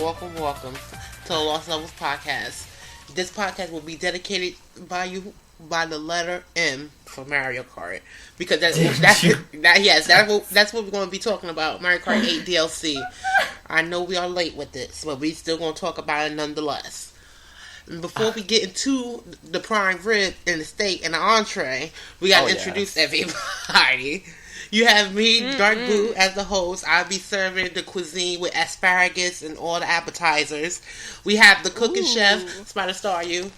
welcome to the Lost Levels podcast. This podcast will be dedicated by the letter M for Mario Kart because that's what we're going to be talking about. Mario Kart 8 DLC. I know we are late with this, but we still going to talk about it nonetheless. And before we get into the prime rib and the steak and the entree, we got to introduce everybody. You have me, Dark Boo, as the host. I'll be serving the cuisine with asparagus and all the appetizers. We have the cooking chef, Spider Star You.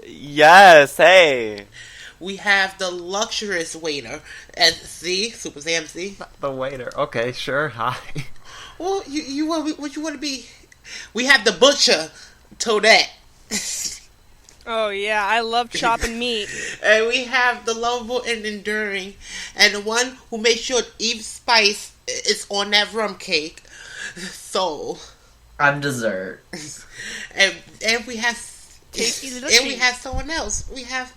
Yes, hey. We have the luxurious waiter, Super ZMC. The waiter. Okay, sure. Hi. Well, you what you want to be? We have the butcher, Toadette. Oh yeah, I love chopping meat. And we have the lovable and enduring, and the one who makes sure Eve Spice is on that rum cake. So I'm dessert. And we have Tasty little and we have someone else. We have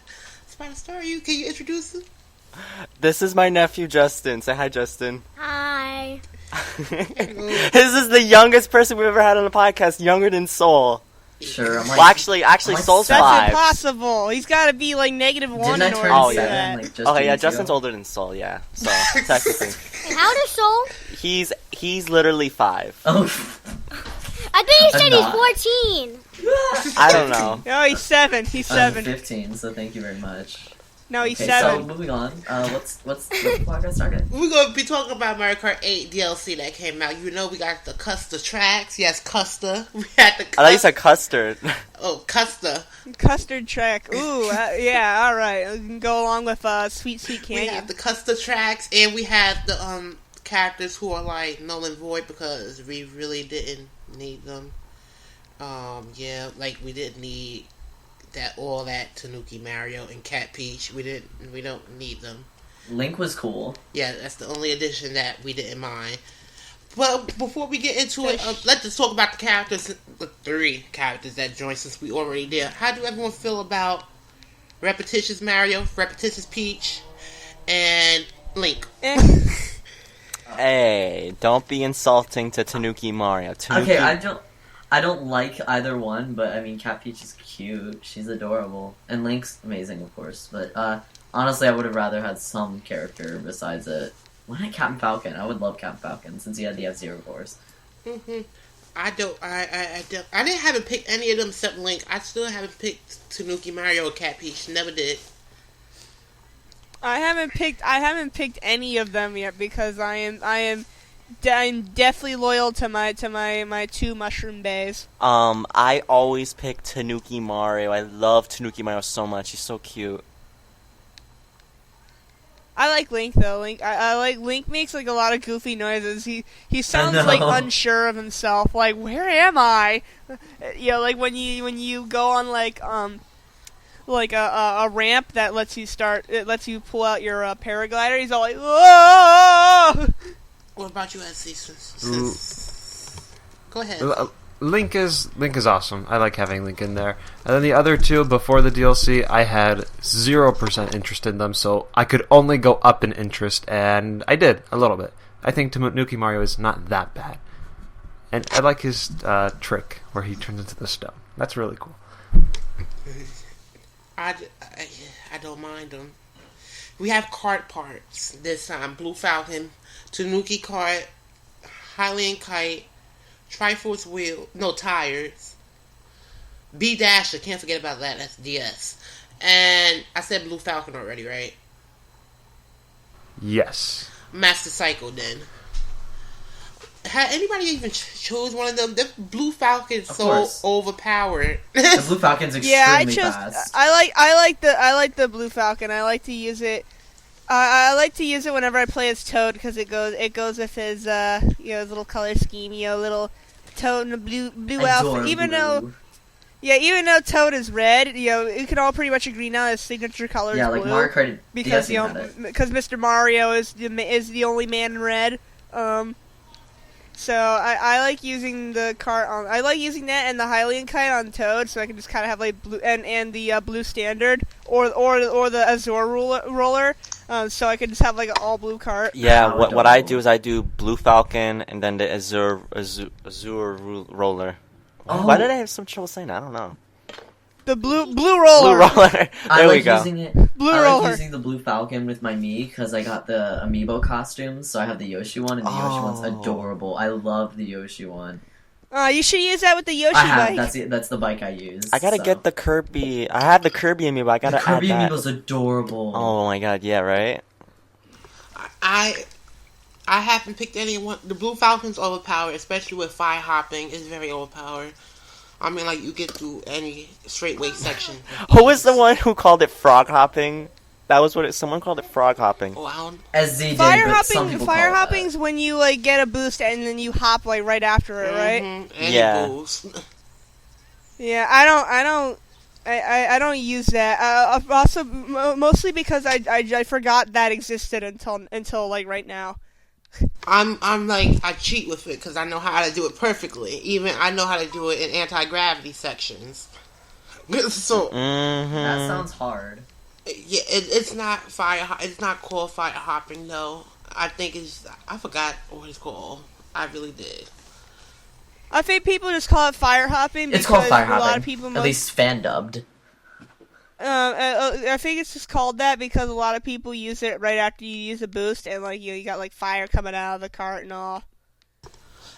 Spider Star. Can you introduce him? This is my nephew Justin. Say hi, Justin. Hi. This is the youngest person we've ever had on the podcast, younger than Soul. Sure, I'm like... Well, actually, Soul's That's 5. impossible. He's got to be like -1 in order to Oh, do yeah. that. Like, just Okay, yeah, 2 Justin's ago? older than Soul, yeah. So, technically. And how does Soul? He's literally 5. Oh, I thought you said I'm he's 14. I don't know. No, he's 7. He's 7. I'm 15, so thank you very much. No, he's Okay, 7. so moving on. What's the podcast target? We're going to be talking about Mario Kart 8 DLC that came out. You know we got the Custer tracks. Yes, Custer. We had the I thought you said custard. Oh, Custer. Custard track. Ooh, yeah, alright. We can go along with Sweet We Canyon. have the Custer tracks, and we have the characters who are like null and void because we really didn't need them. Like we didn't need all that Tanuki Mario and Cat Peach. We don't need them. Link was cool. Yeah, that's the only addition that we didn't mind. But before we get into it, let's just talk about the characters, the 3 characters that joined since we already did. How do everyone feel about Repetitious Mario, Repetitious Peach, and Link? Hey, don't be insulting to Tanuki Mario. Okay, I don't like either one, but I mean, Cat Peach is cute. She's adorable. And Link's amazing, of course. But honestly, I would have rather had some character besides it. Why not Captain Falcon? I would love Captain Falcon since he had the F-Zero course. I haven't picked any of them except Link. I still haven't picked Tanuki Mario or Cat Peach. Never did. I haven't picked any of them yet because I'm definitely loyal to my 2 mushroom bays. I always pick Tanuki Mario. I love Tanuki Mario so much. He's so cute. I like Link though. Link makes like a lot of goofy noises. He sounds like unsure of himself. Like, where am I? Like when you go on like a ramp that lets you pull out your paraglider. He's all like, whoa! What about you, SC? Go ahead. Link is awesome. I like having Link in there. And then the other 2 before the DLC, I had 0% interest in them, so I could only go up in interest, and I did a little bit. I think Tanuki Mario is not that bad, and I like his trick where he turns into the stone. That's really cool. I don't mind them. We have kart parts this time. Blue Falcon, Tanuki Kart, Hylian Kite, Triforce Wheel, tires, B Dasher, can't forget about that, that's DS. And I said Blue Falcon already, right? Yes. Master Cycle then. Had anybody even chose one of them? The Blue Falcon's so overpowered. The Blue Falcon's extremely fast. I like the Blue Falcon. I like to use it. I like to use it whenever I play as Toad because it goes with his his little color scheme, little Toad in a blue outfit. Even though Toad is red, you can all pretty much agree now his signature color is blue. Like Mario Kart, because Mr. Mario is the only man in red. So I like using the cart on. I like using that and the Hylian Kite on Toad, so I can just kind of have like blue and the blue standard or the Azure roller. So I can just have like an all blue cart. Yeah, what I do is I do Blue Falcon and then the Azure roller. Oh. Why did I have some trouble saying that? I don't know. The blue Blue roller. roller. There I we like go. using it. Blue I roller. like using the Blue Falcon with my Mii because I got the amiibo costumes. So I have the Yoshi one, and the Yoshi one's adorable. I love the Yoshi one. You should use that with the Yoshi I have. bike. That's the bike I use. I gotta so. get the Kirby. I have the Kirby amiibo. I gotta The Kirby add that. amiibo's adorable. Oh my god, yeah, right? I haven't picked anyone. The Blue Falcon's overpowered, especially with fire hopping. It's very overpowered. I mean, like, you get through any straightway section. Who was the one who called it frog hopping? That was what someone called it frog hopping. Oh, I don't... As Z did, Fire but some hopping. people Fire call it hopping's when you like get a boost and then you hop like right after it, right? And Yeah. it moves. Yeah, I don't use that. Also, mostly because I forgot that existed until like right now. I'm like, I cheat with it because I know how to do it perfectly. Even I know how to do it in anti-gravity sections. So That sounds hard. yeah, it's not fire. It's not called fire hopping though. I think it's. I forgot what it's called. I really did. I think people just call it fire hopping because It's called fire a hopping. lot of people. At least fan dubbed. I think it's just called that because a lot of people use it right after you use a boost, and like you got like fire coming out of the cart and all.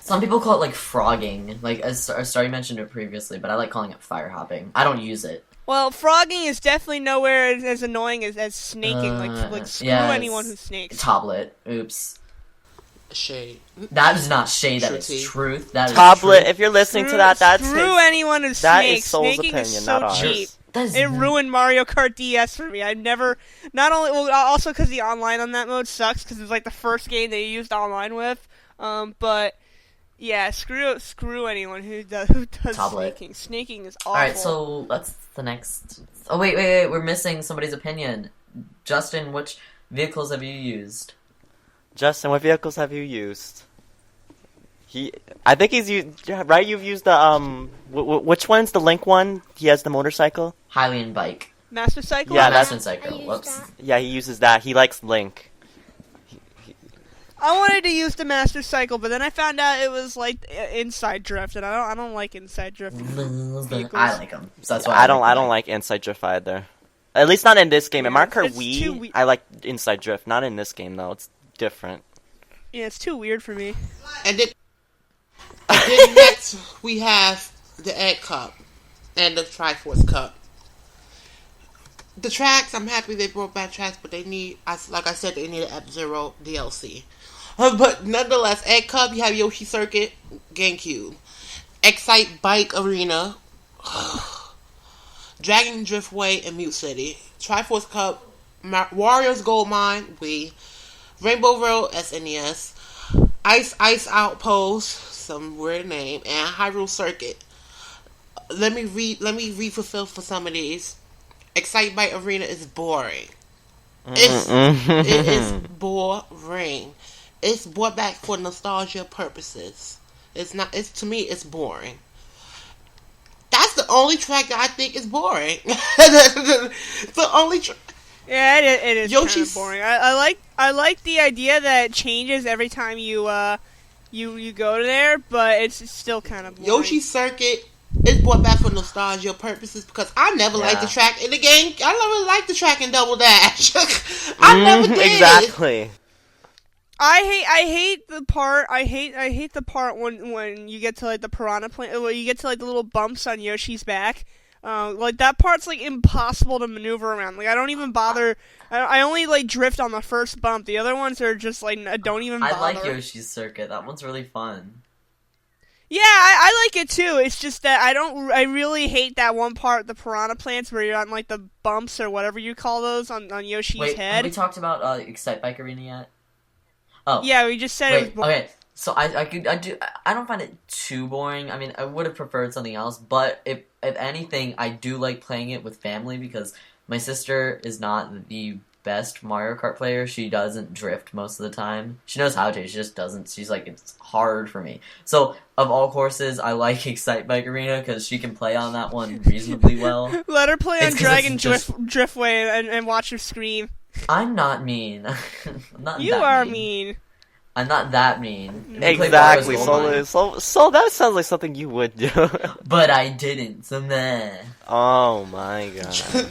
Some people call it like frogging. Like as Starry mentioned it previously, but I like calling it fire hopping. I don't use it. Well, frogging is definitely nowhere as annoying as snaking. Like screw yeah, anyone who snakes. Toblet. Oops. Shade. That is not shade. That True is tea. truth. That is Tablet, truth. if you're listening to that, that's screw his, anyone who that snakes. is Soul's Snaking opinion, is so not ours. cheap. That is It ruined Mario Kart DS for me. I've never, not only, well, also because the online on that mode sucks because it's like the first game they used online with. But yeah, screw anyone who does Tablet. snaking. Snaking is awful. All right, so that's the next. Oh wait, we're missing somebody's opinion. Justin, which vehicles have you used? Justin, what vehicles have you used? I think he's used, right? You've used the, which one's the Link one? He has the motorcycle? Hylian bike. Master Cycle. Yeah, Master I Cycle. used Whoops. that. Yeah, he uses that. He likes Link. I wanted to use the Master Cycle, but then I found out it was like inside drift, and I don't like inside drift. I like them. So that's why I don't like Inside Drift either. At least not in this game. In Yeah, Mario Kart it's too Wii, we- I like Inside Drift. Not in this game though. It's different. Yeah, it's too weird for me. And then next we have the Egg Cup and the Triforce Cup. The tracks, I'm happy they brought back tracks, but they need, like I said, they need an F-Zero DLC. But nonetheless, Egg Cup, you have Yoshi Circuit, GameCube. Excite Bike Arena, Dragon Driftway, and Mute City. Triforce Cup, Warriors Gold Mine, Wii. Rainbow Road, SNES. Ice Outpost, some weird name, and Hyrule Circuit. Let me re-fulfill for some of these. Excite Bike Arena is boring. It is boring. It's brought back for nostalgia purposes. It's not. It's to me. It's boring. That's the only track that I think is boring. The only track. Yeah, it is kind Yoshi's- of boring. I like the idea that it changes every time you go there, but it's still kind of boring. Yoshi Circuit is brought back for nostalgia purposes because I never liked the track in the game. I never liked the track in Double Dash. I never did. Exactly. I hate the part. I hate the part when you get to like the piranha plant. When you get to like the little bumps on Yoshi's back. Like that part's like impossible to maneuver around. Like I don't even bother. I only like drift on the first bump. The other ones are just like I don't even bother. I like Yoshi's Circuit. That one's really fun. Yeah, I like it too. It's just that I really hate that one part, the piranha plants, where you're on like the bumps or whatever you call those on Yoshi's Wait, head. have we talked about Excite Bike Arena yet? Oh, Yeah, we just said it was. okay. So I don't find it too boring. I mean, I would have preferred something else, but if anything, I do like playing it with family because my sister is not the best Mario Kart player. She doesn't drift most of the time. She knows how to, she just doesn't. She's like, it's hard for me. So, of all courses, I like Excite Bike Arena because she can play on that one reasonably well. Let her play on It's 'cause Dragon it's just- Driftway and watch her scream. I'm not mean. I'm not You that are mean. I'm not that mean. We played Exactly. Mario's Gold Mine. So that sounds like something you would do. But I didn't, so meh. Oh my god.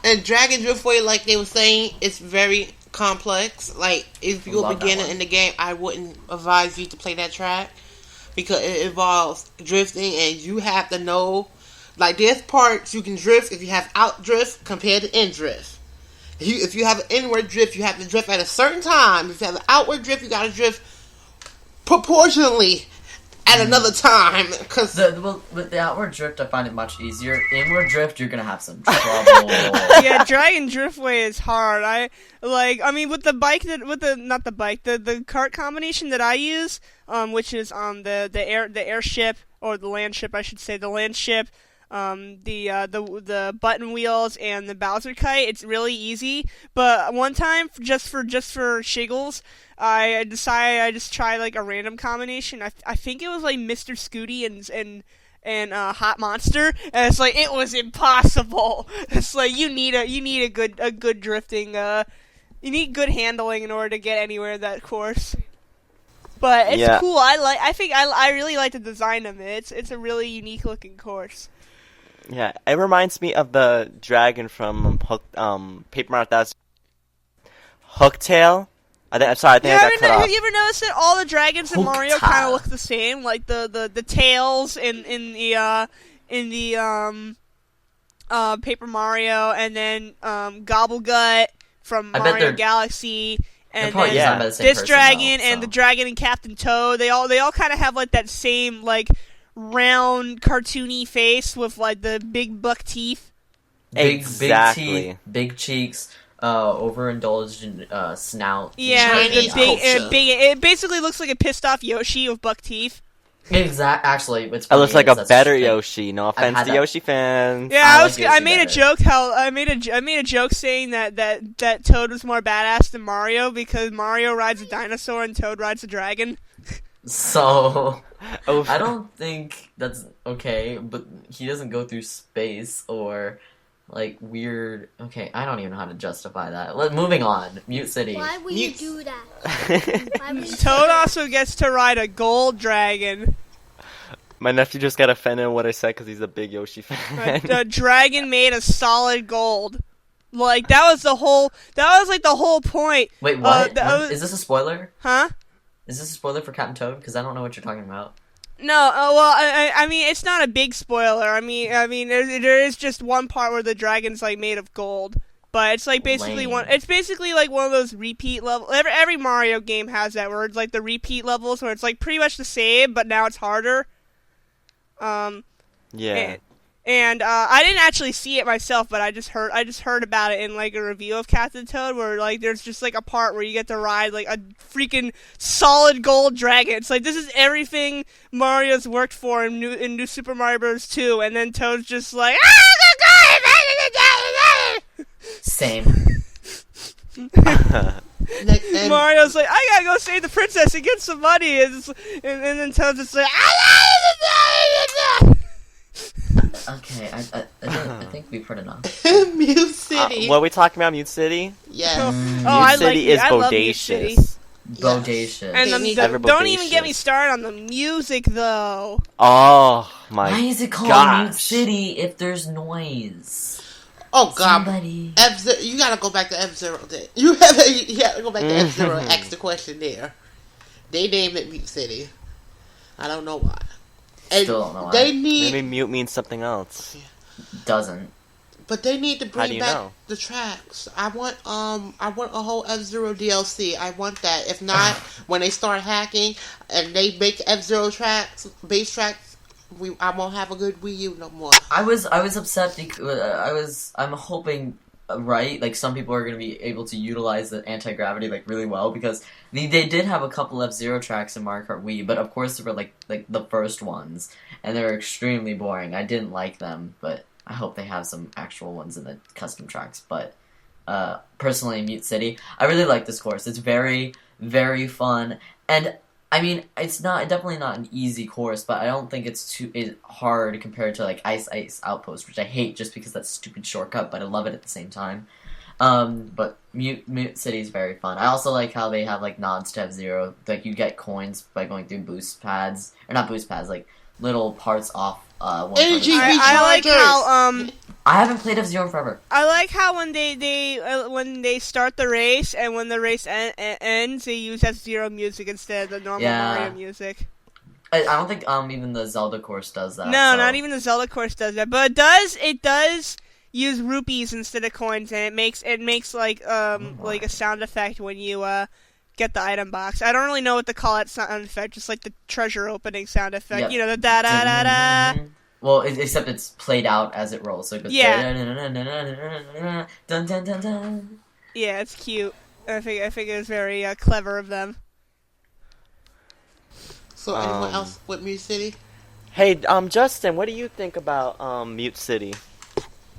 And Dragon Driftway, like they were saying, it's very complex. Like, if you're a Love that beginner one. in the game, I wouldn't advise you to play that track because it involves drifting, and you have to know. Like, there's parts you can drift if you have out drift compared to in drift. If you have an inward drift, you have to drift at a certain time. If you have an outward drift, you got to drift proportionally at another time. Cause With the outward drift, I find it much easier. Inward drift, you're gonna have some trouble. Yeah, Dragon Driftway is hard. With the bike the cart combination that I use, which is the airship or the land ship, I should say, the land ship, the button wheels and the Bowser kite. It's really easy. But one time, just for shiggles, I decided I just try like a random combination. I think it was like Mr. Scooty and Hot Monster, and it's like it was impossible. It's like you need a good drifting, you need good handling in order to get anywhere in that course. But it's cool. I really like the design of it. It's a really unique looking course. Yeah, it reminds me of the dragon from Paper Mario Thousand Hooktail. I think I got cut off. Have you ever noticed that all the dragons in Mario Hooktail. kind of look the same? Like the tails in the Paper Mario, and then Gobblegut from I bet Mario they're- Galaxy, and probably then designed by the same this person, dragon though, and so. the dragon and Captain Toad. They all kind of have like that same like round cartoony face with like the big buck teeth. Exactly. Big teeth, big cheeks, overindulgent snout. Yeah, Chinese culture. it basically looks like a pissed off Yoshi with buck teeth. Actually, it's It funny looks like is a that's better the thing. Yoshi. No offense had to that- Yoshi fans. Yeah, I I like Yoshi made a better. joke I made a joke saying that Toad was more badass than Mario because Mario rides a dinosaur and Toad rides a dragon. So Oh, I don't think that's okay, but he doesn't go through space or like weird. Okay, I don't even know how to justify that. Moving on. Mute City. Why would you You- do that? Why would you Toad also gets to ride a gold dragon. My nephew just got offended at what I said because he's a big Yoshi fan. A dragon made of solid gold. Like that was like the whole point. Wait, what? that Is this a spoiler? Huh? Is this a spoiler for Captain Toad? Because I don't know what you're talking about. No, well, I mean, it's not a big spoiler. I mean, there is just one part where the dragon's like made of gold, but it's like basically Lame. It's basically like one of those repeat levels. Every Mario game has that where it's like the repeat levels where it's like pretty much the same, but now it's harder. Yeah. And I didn't actually see it myself, but I just heard about it in like a review of Captain Toad, where like there's just like a part where you get to ride like a freaking solid gold dragon. It's like this is everything Mario's worked for in New Super Mario Bros. 2, and then Toad's just like, Same. and Mario's like, I gotta go save the princess and get some money, and then Toad's just like, Okay, I think we've heard enough. Mute City. What are we talking about, Mute City? Yes. Oh, Mute I City like is I love Mute City. bodacious. Bodacious. And They need don't even get me bodacious. started on the music though. Oh my Why is it called gosh. Mute City if there's noise? Oh God. Somebody. F-Zero, you gotta go back to F-Zero. You have to go back to F-Zero and ask the question there. They named it Mute City. I don't know why. And Still don't know why. They need, Maybe mute means something else. Doesn't. but they need to How do bring you back know? the tracks. I want a whole F-Zero DLC. I want that. If not, when they start hacking and they make F-Zero tracks, bass tracks, I won't have a good Wii U no more. I was upset because I'm hoping right like some people are going to be able to utilize the anti-gravity like really well because they did have a couple F-Zero tracks in Mario Kart Wii, but of course they were like the first ones and they were extremely boring. I didn't like them, but I hope they have some actual ones in the custom tracks. But personally, Mute City, I really like this course. It's very, very fun, and I mean, it's definitely not an easy course, but I don't think it's too hard compared to like Ice Outpost, which I hate just because that's a stupid shortcut, but I love it at the same time. But Mute City is very fun. I also like how they have like nods to F-Zero. Like you get coins by going through boost pads, or not boost pads, like little parts off one. Energy I like how I haven't played F-Zero forever. I like how when they start the race and when the race ends, they use F-Zero music instead of the normal Mario music. I don't think even the Zelda course does that. No, so. not even the Zelda course does that, but it does use rupees instead of coins, and it makes like a sound effect when you get the item box. I don't really know what to call that sound effect, just like the treasure opening sound effect. Yep. You know, the da da da da. Well, except it's played out as it rolls. So it goes dun dun dun dun. Yeah, it's cute. I think it was very clever of them. So anyone else with Mute City? Hey, Justin, what do you think about Mute City?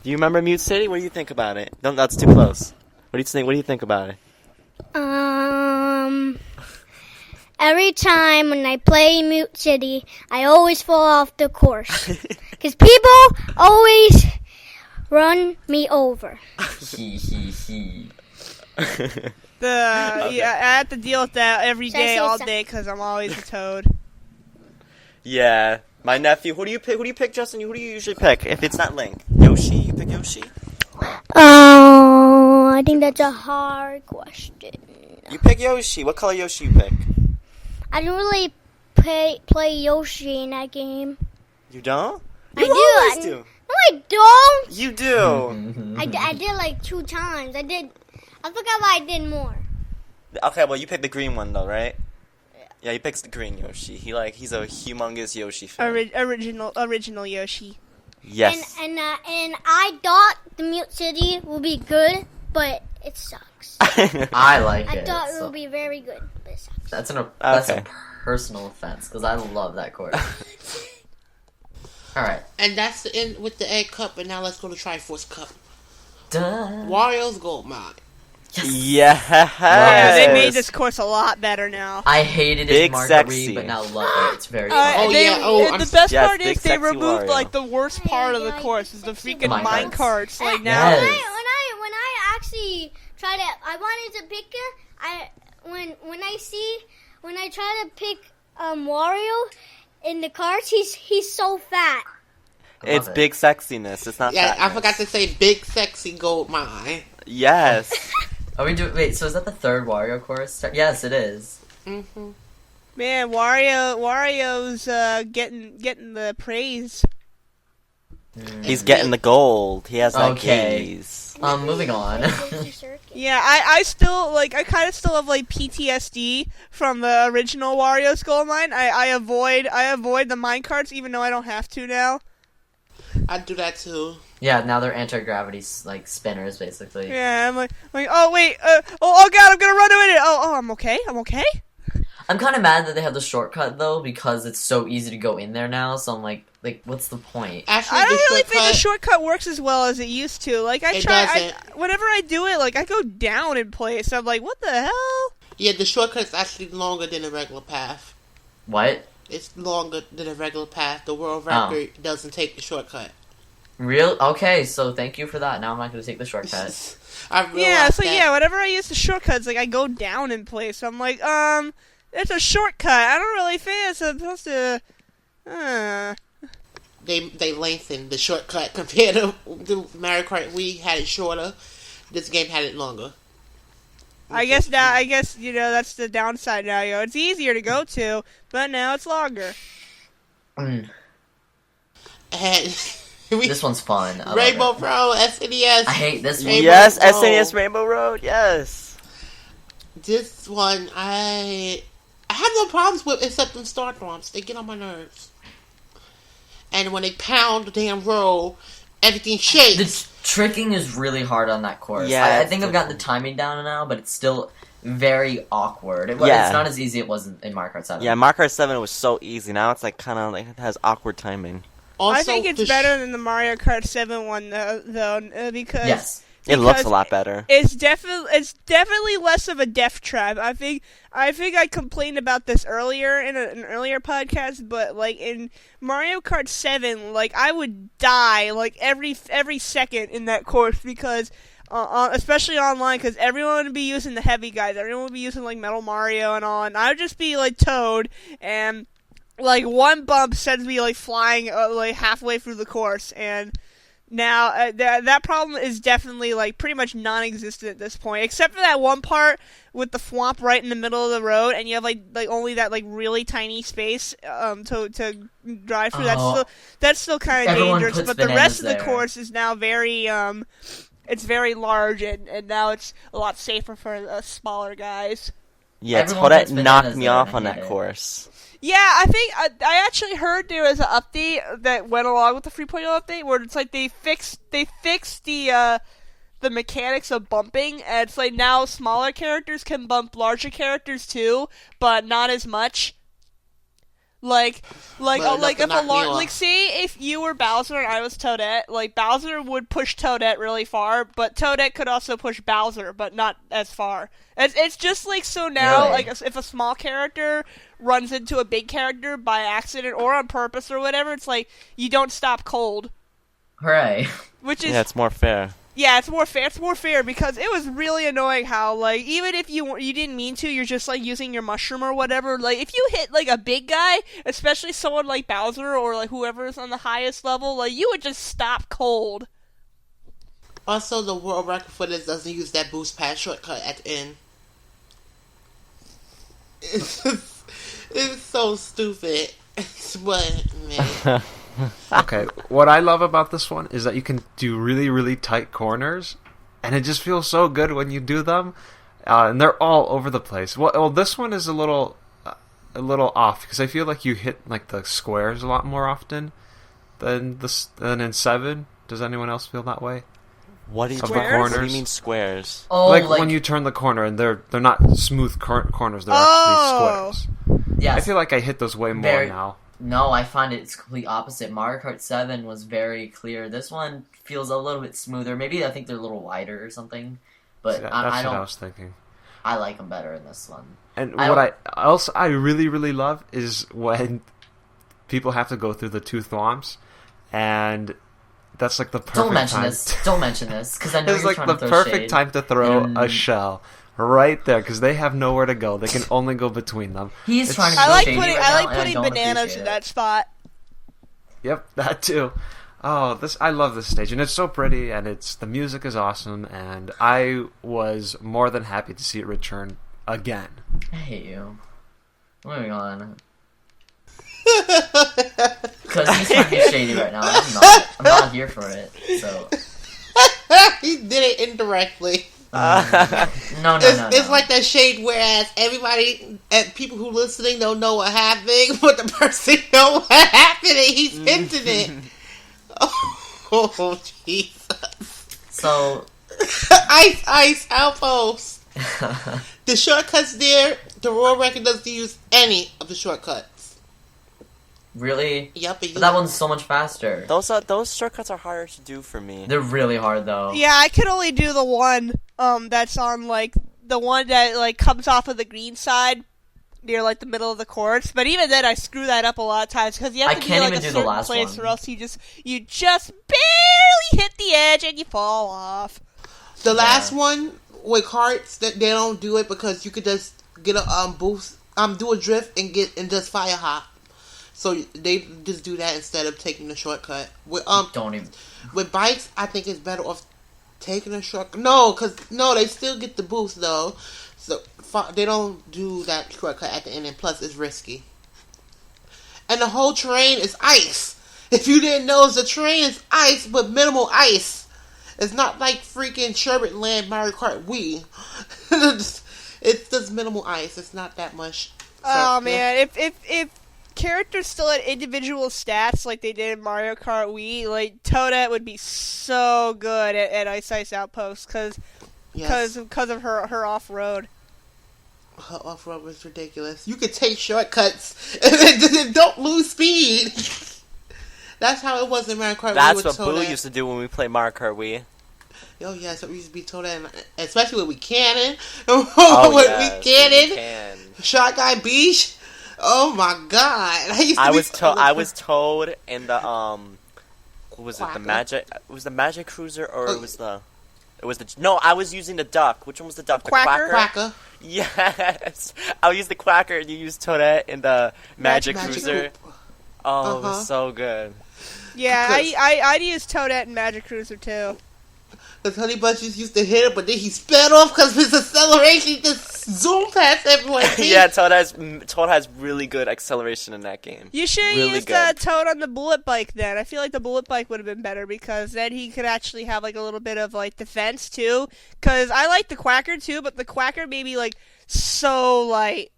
Do you remember Mute City? What do you think about it? No, that's too close. What do you think? What do you think about it? Every time when I play Mute City, I always fall off the course. Because people always run me over. He. I have to deal with that every day, all day, because I'm always a toad. Yeah, my nephew. Who do you pick? Who do you pick, Justin? Who do you usually pick? If it's not Link, Yoshi. You pick Yoshi. I think that's a hard question. You pick Yoshi. What color Yoshi you pick? I don't really play Yoshi in that game. You don't? I always do. do. No, I don't. You do. I did like 2 times. I forgot why I did more. Okay, well you picked the green one though, right? Yeah, he picks the green Yoshi. He's a humongous Yoshi fan. Original Yoshi. Yes. And I thought the Mute City would be good, but it sucks. I like it. I thought it would be very good, but it sucks. That's a personal offense because I love that course. All right. And that's the end with the Egg Cup, and now let's go to Triforce Cup. Dun. Wario's Gold Mine. Yes. Yeah, they made this course a lot better now. I hated it Big in Mario sexy. Kart, but now love it. It's very fun. The best part big is they sexy removed Wario. like the worst part of the course is the freaking Mine mine carts. carts. Like now, Yes. When I actually tried it, I wanted to pick it. When I try to pick Wario in the carts, he's so fat. It's big sexiness. It's not. Yeah, fatness. I forgot to say Big Sexy Gold Mine. Yes. Are we doing? Wait, so is that the third Wario course? Yes, it is. Mm-hmm. man, Wario's getting the praise. He's getting the gold. He has that Okay. keys. Moving on. Yeah, I kind of still have like PTSD from the original Wario Skull Mine. I avoid the mine carts even though I don't have to now. I do that too. Yeah, now they're anti-gravity like spinners, basically. Yeah, I'm like oh wait, oh god, I'm gonna run into it. Oh, I'm okay. I'm kind of mad that they have the shortcut though, because it's so easy to go in there now. So I'm like, what's the point? Actually, I don't the really think the shortcut- shortcut works as well as it used to. Like It doesn't. whenever I do it, like I go down in place. I'm like, what the hell? Yeah, the shortcut's actually longer than a regular path. What? It's longer than a regular path. The world record doesn't take the shortcut. Real? Okay, so thank you for that. Now I'm not going to take the shortcut. I realized Yeah, so that. yeah, whenever I use the shortcuts, like I go down in place. I'm like, it's a shortcut. I don't really think it's supposed to. They lengthened the shortcut compared to Mario Kart Wii had it shorter. This game had it longer. I guess that's the downside now. It's easier to go to, but now it's longer. And This one's fun. I love Rainbow it. Pro SNES. I hate this one. Rainbow Yes, Road. SNES Rainbow Road. Yes. This one I have no problems with except them start bombs. They get on my nerves. And when they pound the damn roll, everything shakes. The tricking is really hard on that course. Yeah, I it's think I've gotten the timing down now, but it's still very awkward. It's Yeah. not as easy as it was in Mario Kart 7. Yeah, Mario Kart 7 was so easy. Now it's like kind of like it has awkward timing. Also, I think it's better than the Mario Kart 7 one though, because Yes. It looks because a lot better. It's definitely less of a death trap. I think I complained about this earlier in an earlier podcast, but like in Mario Kart 7, like I would die like every second in that course because especially online, because everyone would be using the heavy guys. Everyone would be using like Metal Mario and all, and I would just be like Toad, and like one bump sends me like flying like halfway through the course, and now that problem is definitely like pretty much non-existent at this point, except for that one part with the swamp right in the middle of the road, and you have like only that like really tiny space to drive through. That's still kind of Everyone dangerous, puts but the rest of the bananas course is now very it's very large, and now it's a lot safer for smaller guys. Yeah, Everyone Toadette puts knocked bananas me there, off and on I that hate it. course. Yeah, I think I actually heard there was an update that went along with the 3.0 update where it's like they fixed the mechanics of bumping, and it's like now smaller characters can bump larger characters too, but not as much. Like say if you were Bowser and I was Toadette, like Bowser would push Toadette really far, but Toadette could also push Bowser, but not as far. It's just like, so now, Really? like if a small character runs into a big character by accident or on purpose or whatever, it's like you don't stop cold, Hooray. which is Yeah, it's more fair. yeah, it's more fair. It's more fair because it was really annoying how, like, even if you didn't mean to, you're just like using your mushroom or whatever. Like, if you hit like a big guy, especially someone like Bowser or like whoever is on the highest level, like you would just stop cold. Also, the world record for this doesn't use that boost pad shortcut at the end. It's so stupid. But man, Okay, what I love about this one is that you can do really, really tight corners, and it just feels so good when you do them, and they're all over the place. Well, this one is a little off because I feel like you hit like the squares a lot more often than in 7. Does anyone else feel that way? What do you, Of the what do corners? you mean squares? Oh, like when you turn the corner and they're not smooth corners, they're actually squares. yes. I feel like I hit those way more Very- now. No, I find it's complete opposite. Mario Kart 7 was very clear. This one feels a little bit smoother. Maybe I think they're a little wider or something. But That's I what don't. I was thinking. I like them better in this one. And I what I really, really love is when people have to go through the two thwomps, and that's like the perfect Don't mention time. this. Don't mention this, because I know It's you're like trying the to throw perfect shade. time to throw And- a shell right there because they have nowhere to go. They can only go between them. He's It's- trying to I throw like shady putting right now, and I putting don't bananas appreciate in it. that spot. Yep, that too. Oh, I love this stage, and it's so pretty, and the music is awesome, and I was more than happy to see it return again. I hate you. Moving on. Because he's trying to be shady right now. I'm not. I'm not here for it. So he did it indirectly. no. It's like that shade. Whereas everybody, people who listening don't know what happened, but the person know what happened, and he's hinting it. Oh, Jesus! So Ice outpost. The shortcuts there. The world record doesn't use any of the shortcuts. really, Yep, but that one's so much faster. Those shortcuts are harder to do for me. They're really hard though. Yeah, I could only do the one that's on like the one that like comes off of the green side near like the middle of the course. But even then, I screw that up a lot of times because you have I to can't be like even a do the certain last place, one. or else you just barely hit the edge and you fall off. The last one with carts that they don't do it because you could just get a boost, do a drift and just fire hop. So they just do that instead of taking the shortcut. With Don't even. with bikes, I think it's better off taking a shortcut. No, they still get the boost though. So they don't do that shortcut at the end, and plus it's risky. And the whole terrain is ice. If you didn't know, the terrain is ice with minimal ice. It's not like freaking Sherbet Land Mario Kart Wii. It's just minimal ice. It's not that much. Oh man, if characters still had individual stats like they did in Mario Kart Wii, like Toadette would be so good at Ice Outpost because of her off road. Her off-road was ridiculous. You could take shortcuts and don't lose speed. That's how it was in Mario Kart Wii That's with what Boo Toadette. used to do when we played Mario Kart Wii. Oh yeah, so we used to be Toadette, especially with we cannon. Oh with yeah, we cannon. can. Shot Guy Beach. Oh my god! I was Toad in the what was it? The Quacker. magic? It was the Magic Cruiser or it was the It was no. I was using the duck. Which one was the duck? Quacker? The Quacker. Yes, I used the Quacker, and you used Toadette in the Magic Magic Cruiser. Coupe. Oh, it was so good. Yeah, Because- I'd use Toadette and Magic Cruiser too. Because Honey Bunches used to hit it, but then he sped off because his acceleration just zoomed past everyone. Yeah, Toad has really good acceleration in that game. You should have Really used good. Toad on the bullet bike then. I feel like the bullet bike would have been better because then he could actually have like a little bit of like defense too. Because I like the Quacker too, but the Quacker may be like so light.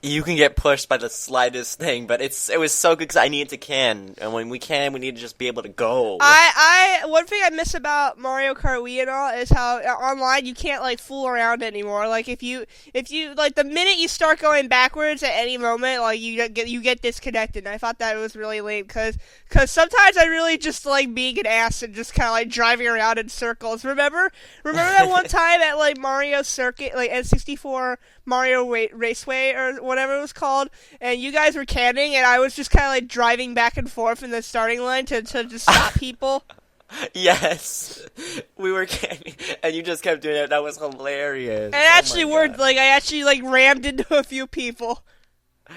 You can get pushed by the slightest thing, but it was so good because I needed to can, and when we can, we need to just be able to go. One thing I miss about Mario Kart Wii and all is how online you can't like fool around anymore. Like if you like the minute you start going backwards at any moment, like you get disconnected. And I thought that was really lame because sometimes I really just like being an ass and just kind of like driving around in circles. Remember that one time at like Mario Circuit, like N64 Mario Raceway or whatever it was called, and you guys were canning, and I was just kind of like driving back and forth in the starting line to just stop people. Yes, we were canning, and you just kept doing it. That was hilarious. And it actually worked. Like I actually like rammed into a few people.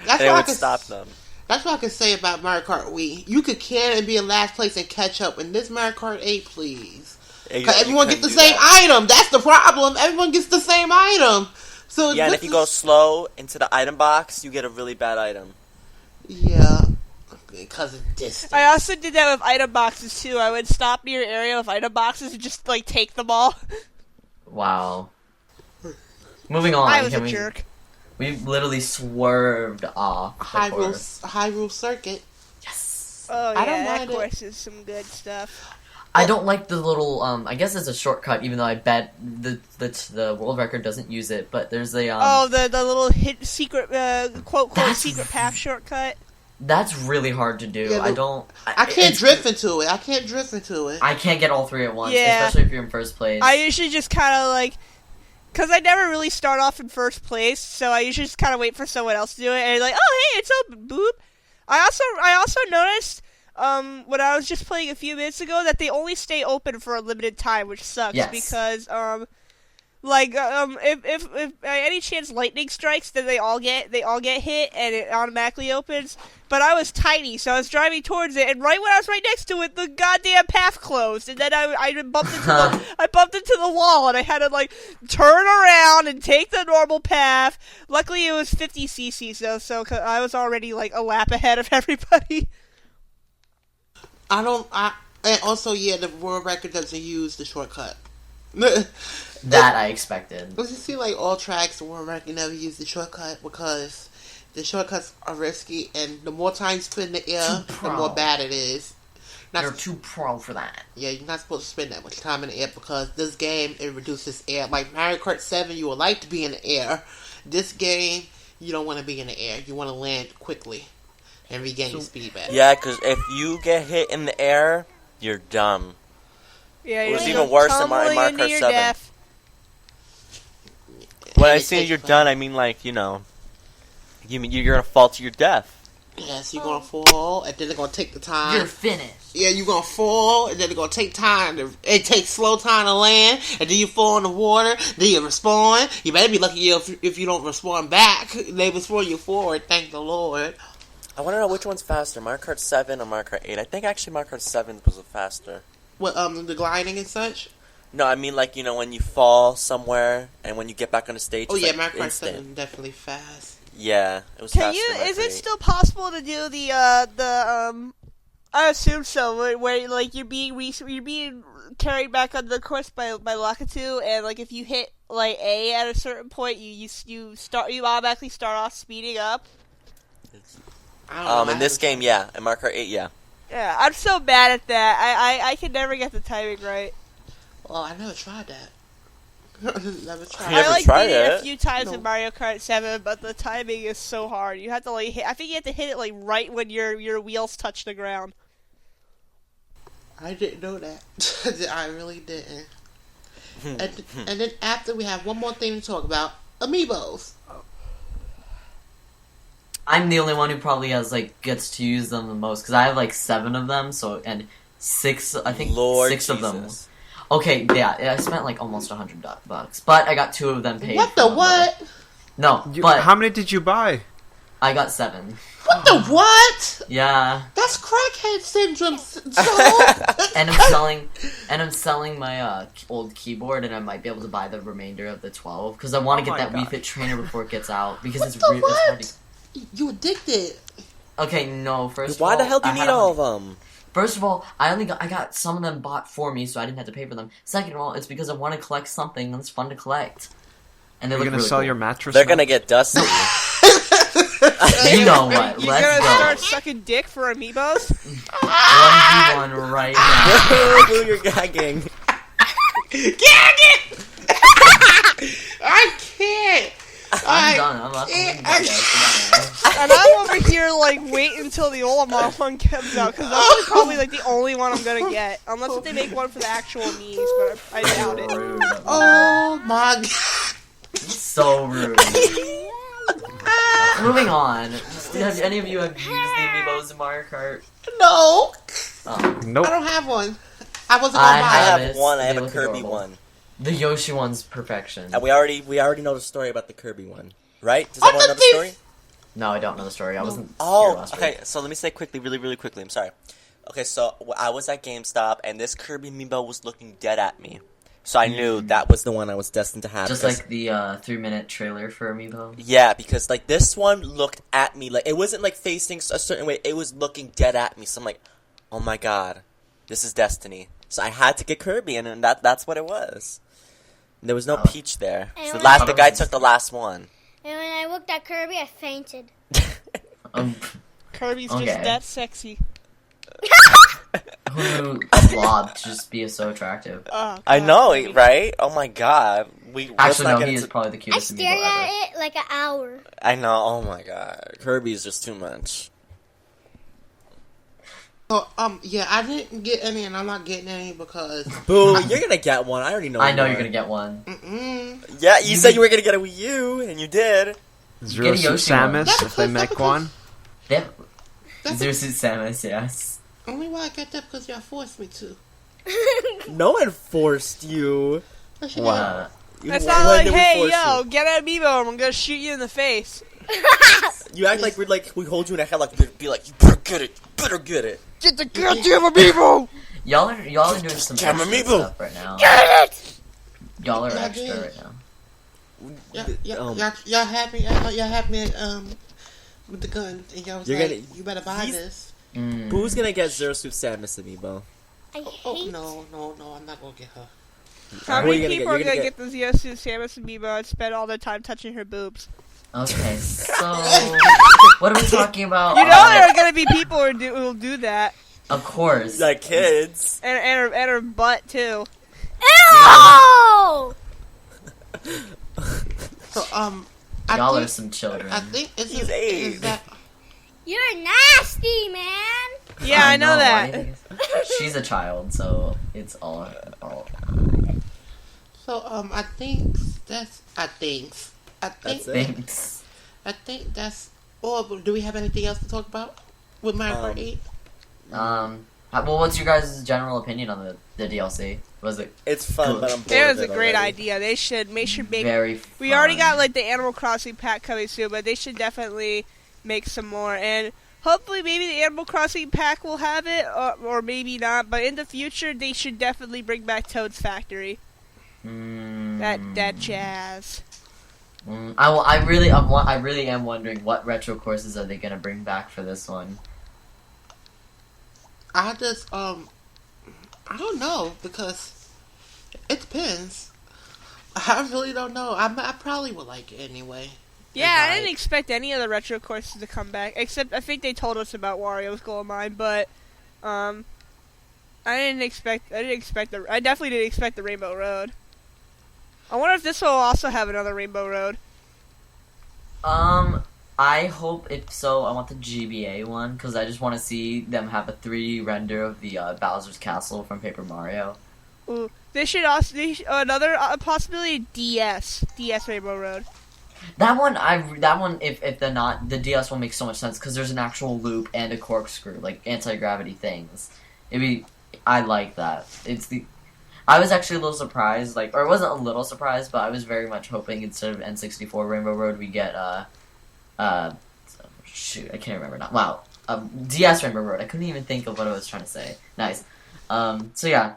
That's And it what I would can stop them. That's what I can say about Mario Kart Wii. You could can and be in last place and catch up. In this Mario Kart 8, please. Because everyone gets the same item. That's the problem. Everyone gets the same item. So Yeah, and if you go slow into the item box, you get a really bad item. Yeah. Because of distance. I also did that with item boxes too. I would stop near an area with item boxes and just like take them all. Wow. Moving on. I was can a we, jerk. We literally swerved off the course. Hyrule Circuit. Yes. Oh I don't yeah, that mind it. course is some good stuff. I don't like the little. I guess it's a shortcut, even though I bet the world record doesn't use it. But there's a. The little hit secret quote That's secret path shortcut. That's really hard to do. Yeah, I don't. I can't drift into it. I can't get all three at once, Yeah. especially if you're in first place. I usually just kind of like, because I never really start off in first place, so I usually just kind of wait for someone else to do it, and like, oh hey, it's open, boop. I also noticed, when I was just playing a few minutes ago, that they only stay open for a limited time, which sucks Yes. because if by any chance lightning strikes, then they all get hit and it automatically opens. But I was tiny, so I was driving towards it, and right when I was right next to it, the goddamn path closed, and then I bumped into the wall, and I had to like turn around and take the normal path. Luckily, it was 50 cc's though, so I was already like a lap ahead of everybody. And also, yeah, the world record doesn't use the shortcut. that I expected. But you see, like, all tracks, the world record never use the shortcut because the shortcuts are risky, and the more time you spend in the air, the more bad it is. You're too pro for that. Yeah, you're not supposed to spend that much time in the air because this game, it reduces air. Like Mario Kart 7, you would like to be in the air. This game, you don't want to be in the air. You want to land quickly and regain your speed back. Yeah, because if you get hit in the air, you're dumb. Yeah, It was you're even worse in Mario tumbling into Kart your 7. death. When I It say takes you're fun. done, I mean like, you know, you mean you're gonna fall to your death. Yes, you're going to fall, and then they're going to take the time. You're finished. Yeah, you're going to fall, and then they're going to take time. It takes slow time to land, and then you fall in the water, then you respawn. You better be lucky if you don't respawn back. They respawn you forward, thank the Lord. I want to know which one's faster, Mario Kart 7 or Mario Kart 8. I think actually Mario Kart 7 was faster. What, the gliding and such? No, I mean like, you know, when you fall somewhere and when you get back on the stage, Oh it's yeah, like Mario Kart instant. 7 is definitely fast. Yeah, it was Can faster you? than Mario Is Kart it 8. still possible to do the I assume so. Where like you're being carried back on the course by Lakitu, and like if you hit like A at a certain point, you automatically start off speeding up. I don't know, In this game, yeah. In Mario Kart 8, yeah. Yeah, I'm so bad at that. I can never get the timing right. Well, I never tried that. Never tried You I never like tried beat it a it? few times No. in Mario Kart 7, but the timing is so hard. You have to like hit, I think you have to hit it like right when your wheels touch the ground. I didn't know that. I really didn't. And then after, we have one more thing to talk about. Amiibos. I'm the only one who probably gets to use them the most because I have like 7 of them. So and 6, I think Lord 6 of them. Jesus. Okay, yeah, I spent like almost $100, but I got 2 of them paid. What the what? No, but how many did you buy? I got 7. What the what? Yeah. That's crackhead syndrome. So. and I'm selling my old keyboard, and I might be able to buy the remainder of the 12 because I want to get that Wii Fit trainer before it gets out because What it's the really hard what? to... You addicted. Okay, no. First, Why of all, the hell do you I need had all of them? First of all, I got some of them bought for me, so I didn't have to pay for them. Second of all, it's because I want to collect something that's fun to collect. And they Are look you gonna really sell cool. your mattress? They're now? gonna get dusty. You know what? You Let's gonna go. start sucking dick for amiibos? 1v1 right now. Boo, you're gagging. Gagging! I can't. I'm done. I'm not And I'm over here like wait until the Olimar one comes out because that's probably like the only one I'm gonna get, unless if they make one for the actual knees, but I doubt it. Rude. Oh my god. So rude. Moving on. Have any of you have used the amiibos in Mario Kart? No. Oh. Nope. I don't have one. I wasn't I gonna I buy it. have Yes, one. I have they a look Kirby adorable. one, The Yoshi one's perfection. and we already know the story about the Kirby one, right? Does I everyone know thought the story? No, I don't know the story. I wasn't here Oh, last okay. week. So let me say quickly, really quickly. I'm sorry. Okay, so I was at GameStop, and this Kirby amiibo was looking dead at me. So I knew that was the one I was destined to have. Just because- like the 3-minute trailer for Amiibo. yeah, because like this one looked at me like it wasn't like facing a certain way. It was looking dead at me. So I'm like, oh my god, this is destiny. So I had to get Kirby, and that's what it was. And there was no Oh. Peach there. And So when the guy took the last one. And when I looked at Kirby, I fainted. Kirby's Okay. just that sexy. Who knew a blob to just be so attractive? Oh, I God, know, Kirby. right? Oh my god. Let's Actually, not no, get he is into- probably the I cutest stared Amiibo at ever. it like an hour. I know. Oh my god. Kirby's just too much. So, yeah, I didn't get any, and I'm not getting any because. Boo, you're gonna get one. I already know. I know you you're are. gonna get one. Yeah, you said you were gonna get a Wii U, and you did. Zero Get a Suit Yoshi one. Samus, That's if they because- make that's one. They That's Zero Suit Samus, yes. only why I got that because y'all forced me to. No one forced you. Yes, you What? It's When not like, did we hey, force yo, you? get an amiibo and I'm gonna shoot you in the face. You act like we hold you in a headlock. Be like, you better get it. You better get it. Get the goddamn amiibo! Y'all are doing some Damn extra Amiibo. stuff right now. Get it! Y'all are Yeah, extra dude. right now. Y'all happy? Y'all happy? With the gun, and y'all was You're like, gonna- you better buy he's- this. Mm. Who's gonna get Zero Suit Samus amiibo? I Oh hate. no, I'm not gonna get her. How Who are many you gonna people get? are You're gonna gonna get the Yes Samus amiibo and spend all their time touching her boobs? Okay, so what are we talking about? You know there are gonna be people who'll do that. Of course. Like kids. And her butt, too. Ew! So Y'all I are think, some children. I think it's He's eight. is that You're nasty, man. Yeah, I know why that. do you think- She's a child, so it's all. so I think that's That's it. Thanks. I think that's all. But do we have anything else to talk about with Mario Kart 8? Well, what's your guys' general opinion on the DLC? Was it It's fun, but I'm bored. It was of a it great already. idea. They should make sure make. very? We already fun. got like the Animal Crossing pack coming soon, but they should definitely make some more. And hopefully, maybe the Animal Crossing pack will have it, or maybe not. But in the future, they should definitely bring back Toad's Factory. That jazz. I really am wondering what retro courses are they gonna bring back for this one. I just I don't know because it depends. I really don't know. I probably would like it anyway. Yeah, I Right. didn't expect any of the retro courses to come back, except I think they told us about Wario's Gold Mine, but I definitely didn't expect the Rainbow Road. I wonder if this will also have another Rainbow Road. I hope if so. I want the GBA one because I just want to see them have a 3D render of the Bowser's Castle from Paper Mario. Ooh, they should also another possibility DS Rainbow Road. That one, if they're not, the DS will make so much sense because there's an actual loop and a corkscrew, like anti-gravity things. I like that. I was actually a little surprised, or it wasn't a little surprised, but I was very much hoping instead of N64 Rainbow Road, we get, shoot, I can't remember now. Wow. DS Rainbow Road. I couldn't even think of what I was trying to say. Nice. So yeah.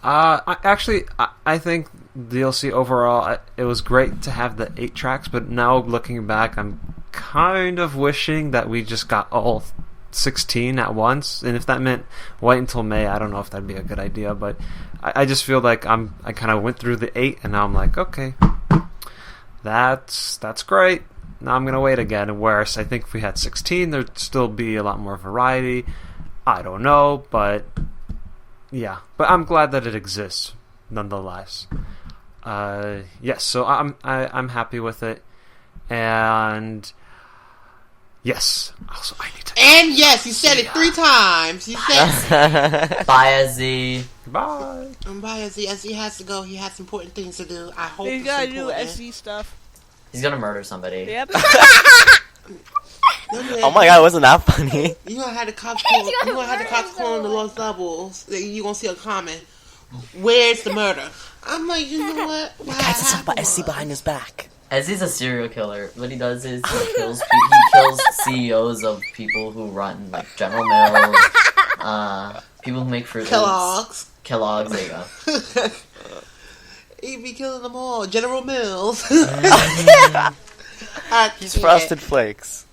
I think DLC overall, it was great to have the 8 tracks, but now looking back, I'm kind of wishing that we just got all 16 at once, and if that meant wait until May, I don't know if that'd be a good idea, but I just feel like I kind of went through the 8, and now I'm like, okay, that's great. Now I'm going to wait again, whereas I think if we had 16, there'd still be a lot more variety. I don't know, but yeah. But I'm glad that it exists, nonetheless. Yes, so I'm happy with it. And yes, also I need to... And yes, you said it 3 times. You said... Bye, SZ. Bye. Bye, SZ. SZ has to go. He has important things to do. I hope He's it's gotta do important. SC stuff. He's gonna murder somebody. Yep. Oh my god, wasn't that funny? You gonna have the cops call. You gonna have the cops calling the Los Doubles. You gonna see a comment. Where's the murder? I'm like, you know what? The guy to talk about SC behind his back. SZ's a serial killer. What he does is he kills CEOs of people who run like General Mills, people who make fruit loops. Kellogg's, there you go. He be killing them all. General Mills. He's Frosted Flakes.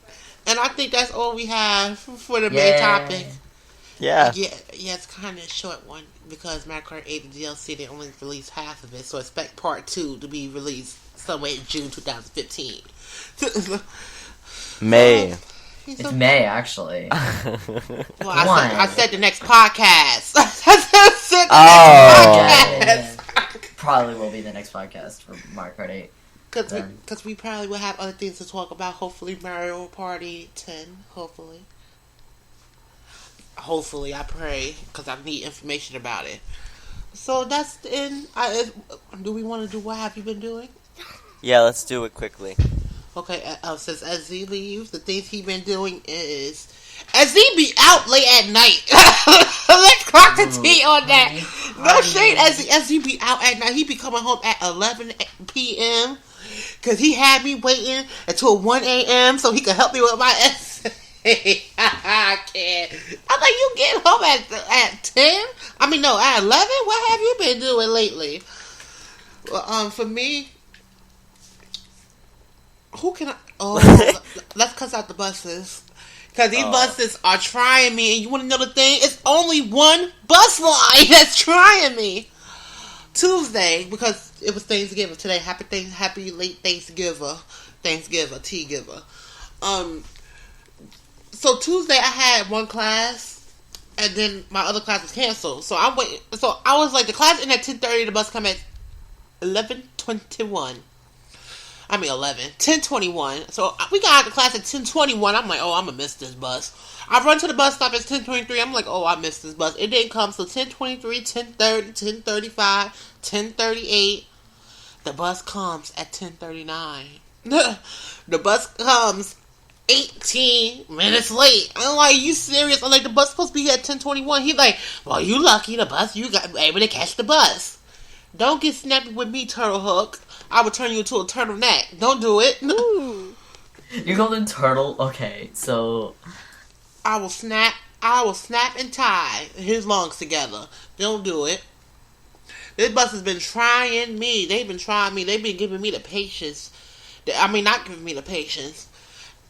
And I think that's all we have for the main topic. Yeah. Yeah, it's kind of a short one because Mario Kart 8 the DLC, they only released half of it, so expect part 2 to be released somewhere in June 2015. May. It's May, actually. Well, I said the next podcast. Yeah. Probably will be the next podcast for Mario Kart 8. Because we probably will have other things to talk about. Hopefully Mario Party 10. Hopefully, I pray, because I need information about it. So that's the end. Do we want to do what have you been doing? Yeah, let's do it quickly. Okay, since SZ leaves, the things he been doing is... SZ be out late at night. Let's clock the T on that. No shade, SZ be out at night. He be coming home at 11 p.m. Because he had me waiting until 1 a.m. so he could help me with my essay. I can't. I'm like, you get home at 10? I mean, no, at 11? What have you been doing lately? Well, for me... Who can I... Oh, let's cut out the buses. Because these buses are trying me. And you want to know the thing? It's only one bus line that's trying me. Tuesday, because it was Thanksgiving today. Happy late Thanksgiver. T-giver. So Tuesday I had one class. And then my other class was canceled. So I was like, the class in at 10:30. The bus come at 11:21. I mean 10:21. So we got out of class at 10:21. I'm like, oh, I'm gonna miss this bus. I run to the bus stop at 10:23. I'm like, oh, I missed this bus. It didn't come, so 10:23, 10:30, 10:35, 10:38. The bus comes at 10:39. The bus comes 18 minutes late. I'm like, you serious? I'm like, the bus supposed to be here at 10:21. He's like, well, you lucky the bus. You got able to catch the bus. Don't get snappy with me, Turtle Hook. I would turn you into a turtleneck. Don't do it. Ooh. You call him Turtle? Okay, so... I will snap and tie his lungs together. Don't do it. This bus has been trying me. They've been trying me. They've been giving me the patience. Not giving me the patience.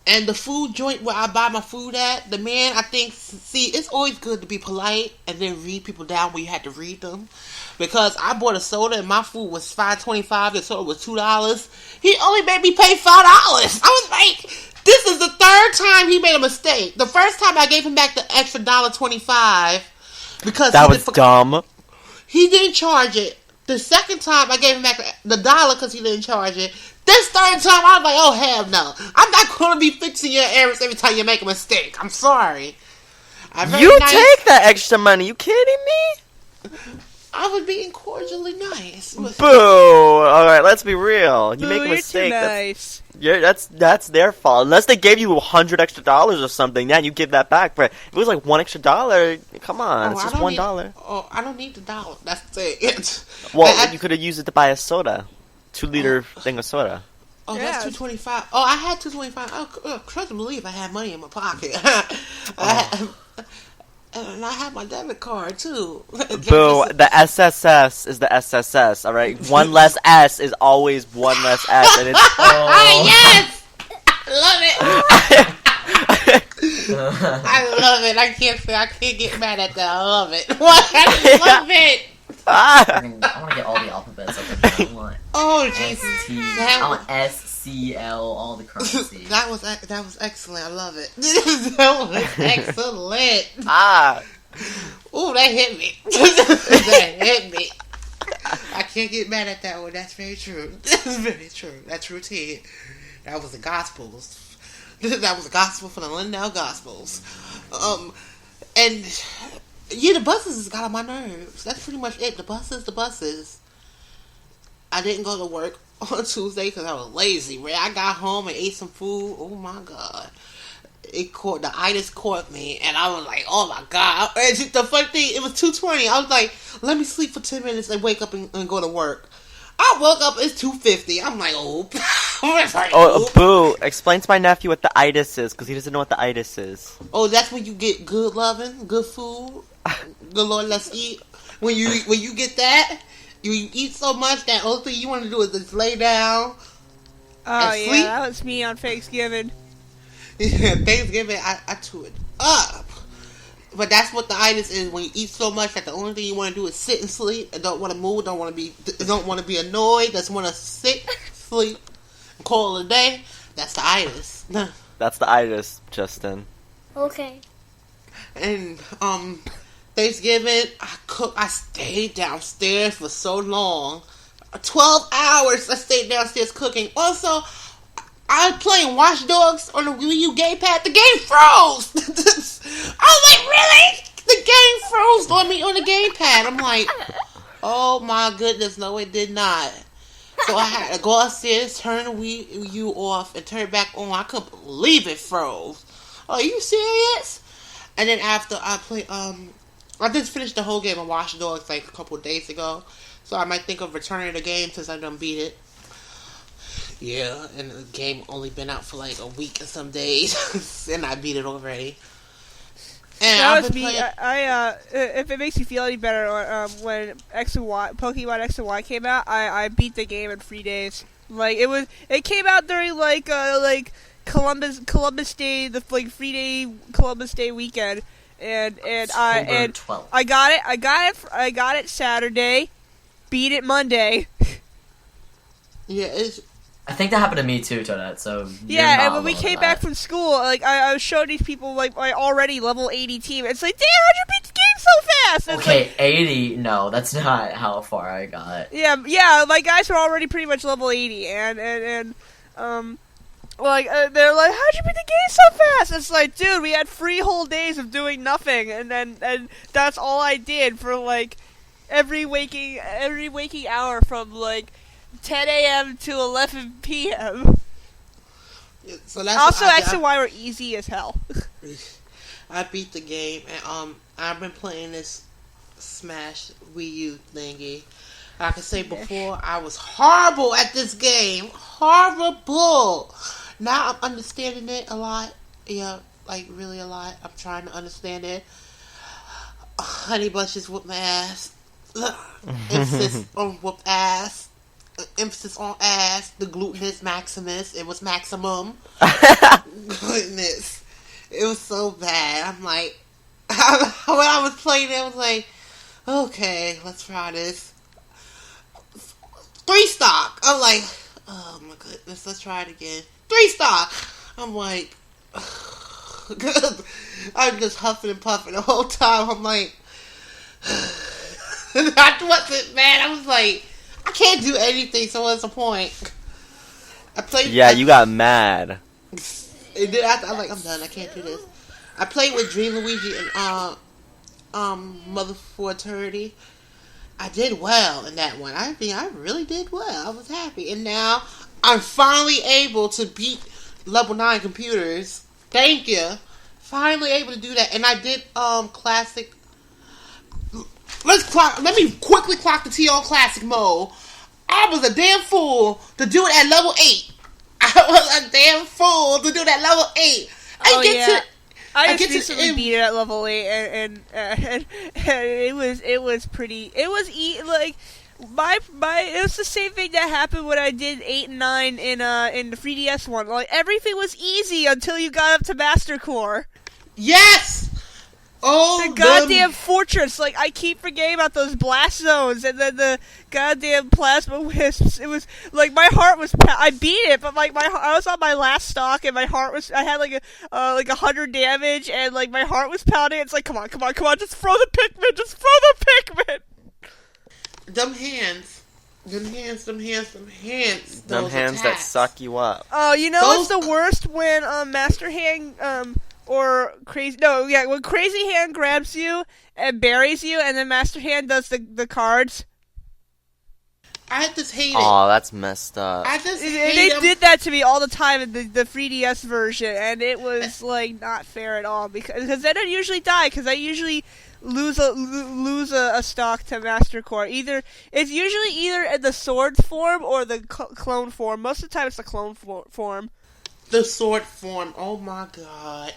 And the food joint where I buy my food at, the man, I think, it's always good to be polite and then read people down when you have to read them. Because I bought a soda and my food was $5.25. The soda was $2. He only made me pay $5. I was like, this is the third time he made a mistake. The first time I gave him back the extra $1.25 because that was dumb. He didn't charge it. The second time I gave him back the $1 because he didn't charge it. This third time I was like, oh hell no! I'm not going to be fixing your errors every time you make a mistake. I'm sorry. You take that extra money. You kidding me? I was being cordially nice. Boo! Alright, let's be real. You Boo, make a you're mistake. too nice. That's their fault. Unless they gave you $100 extra or something, then you give that back. But if it was like $1 extra, come on, it's just $1. I don't need the dollar. That's it. Well, you could have used it to buy a soda, 2-liter thing of soda. Oh, Yeah. that's $2.25. Oh, I had $2.25. Oh, trust and believe I had money in my pocket. And I had my debit card too. Boo! The SSS is the SSS. All right, one less S is always one less S, and it's Yes, love it. I love it. I can't get mad at that. I love it. I love it. I want to get all the alphabets up in there. I want Oh Jesus! I want SCL, all the currency. That was excellent. I love it. That was excellent. Ooh, that hit me. That hit me. I can't get mad at that one. That's very true. That's very true. That's routine. That was the Gospels. That was the Gospel for the Lindell Gospels. And yeah, the buses has got on my nerves. That's pretty much it. The buses. I didn't go to work on Tuesday because I was lazy. Man, I got home and ate some food. Oh my god. The itis caught me, and I was like, "Oh my god!" And the funny thing, it was 2:20. I was like, "Let me sleep for 10 minutes and wake up and go to work." I woke up. It's 2:50. I'm like, "Oh, boo!" Explain to my nephew what the itis is, because he doesn't know what the itis is. Oh, that's when you get good loving, good food. Good Lord, let's eat. When you get that, you eat so much that only thing you want to do is just lay down. Oh and yeah, sleep. that was me on Thanksgiving. Yeah, Thanksgiving, I chew it up. But that's what the itis is, when you eat so much that the only thing you want to do is sit and sleep and don't want to move, don't want to be annoyed, just want to sit, sleep, and call it a day. That's the itis. That's the itis, Justin. Okay. And Thanksgiving, I stayed downstairs for so long. 12 hours I stayed downstairs cooking. Also, I was playing Watch Dogs on the Wii U gamepad. The game froze. I was like, really? The game froze on me on the gamepad. I'm like, oh my goodness, no, it did not. So I had to go upstairs, turn the Wii U off, and turn it back on. I couldn't believe it froze. Are you serious? And then after I play, I just finished the whole game of Watch Dogs like a couple of days ago. So I might think of returning the game since I done beat it. Yeah, and the game only been out for like a week or some days, and I beat it already. And That was me. If it makes you feel any better, when X and Y, Pokemon X and Y came out, I beat the game in 3 days. Like it came out during like Columbus Day, the 3-day Columbus Day weekend, and I 12th. I got it Saturday, beat it Monday. Yeah, I think that happened to me too, Toadette. So yeah, and when we came back from school, like I was showing these people like my already level 80 team. It's like, damn, how'd you beat the game so fast? And okay, it's like, 80. No, that's not how far I got. yeah, my guys were already pretty much level 80, and they're like, how'd you beat the game so fast? It's like, dude, we had 3 whole days of doing nothing, and that's all I did for like every waking hour from like 10 a.m. to 11 p.m. so that's Also, X and Y were easy as hell. I beat the game, and I've been playing this Smash Wii U thingy. I can say before I was horrible at this game, horrible. Now I'm understanding it a lot. Yeah, like really a lot. I'm trying to understand it. Honey Bunches whoop my ass. Emphasis on whoop ass. Emphasis on ass. The glutinous maximus. It was maximum. Goodness. It was so bad. I'm like, when I was playing it, I was like, okay, let's try this. 3 stock. I'm like, oh my goodness, let's try it again. 3 stock. I'm like, I'm just huffing and puffing the whole time. I'm like, that wasn't bad. I was like, I can't do anything, so what's the point? I played. Yeah, you got mad. And then I'm like, I'm done. I can't do this. I played with Dream Luigi and Mother for Eternity, I did well in that one. I think I really did well. I was happy. And now I'm finally able to beat level 9 computers. Thank you. Finally able to do that. And I did classic. Let me quickly clock the T on classic mode. I was a damn fool to do it at level 8. I was a damn fool to do that level 8. I just recently beat it at level 8, and it was pretty. It was like it was the same thing that happened when I did 8 and 9 in the 3DS one. Like everything was easy until you got up to Master Core. Yes. Oh, the goddamn fortress! Like I keep forgetting about those blast zones, and then the goddamn plasma wisps. It was like my heart was. I beat it, but like I was on my last stock, and my heart was. I had like 100 damage, and like my heart was pounding. It's like, come on, just throw the Pikmin, Them hands. Them hands. Them hands that suck you up. Oh, you know what's the worst when Master Hand or when Crazy Hand grabs you and buries you, and then Master Hand does the cards. I just hate it. Oh, that's messed up. They did that to me all the time in the 3DS version, and it was like not fair at all because then I usually die because I usually lose a stock to Master Core. It's usually either in the sword form or the clone form. Most of the time, it's the clone form. The sword form. Oh my god.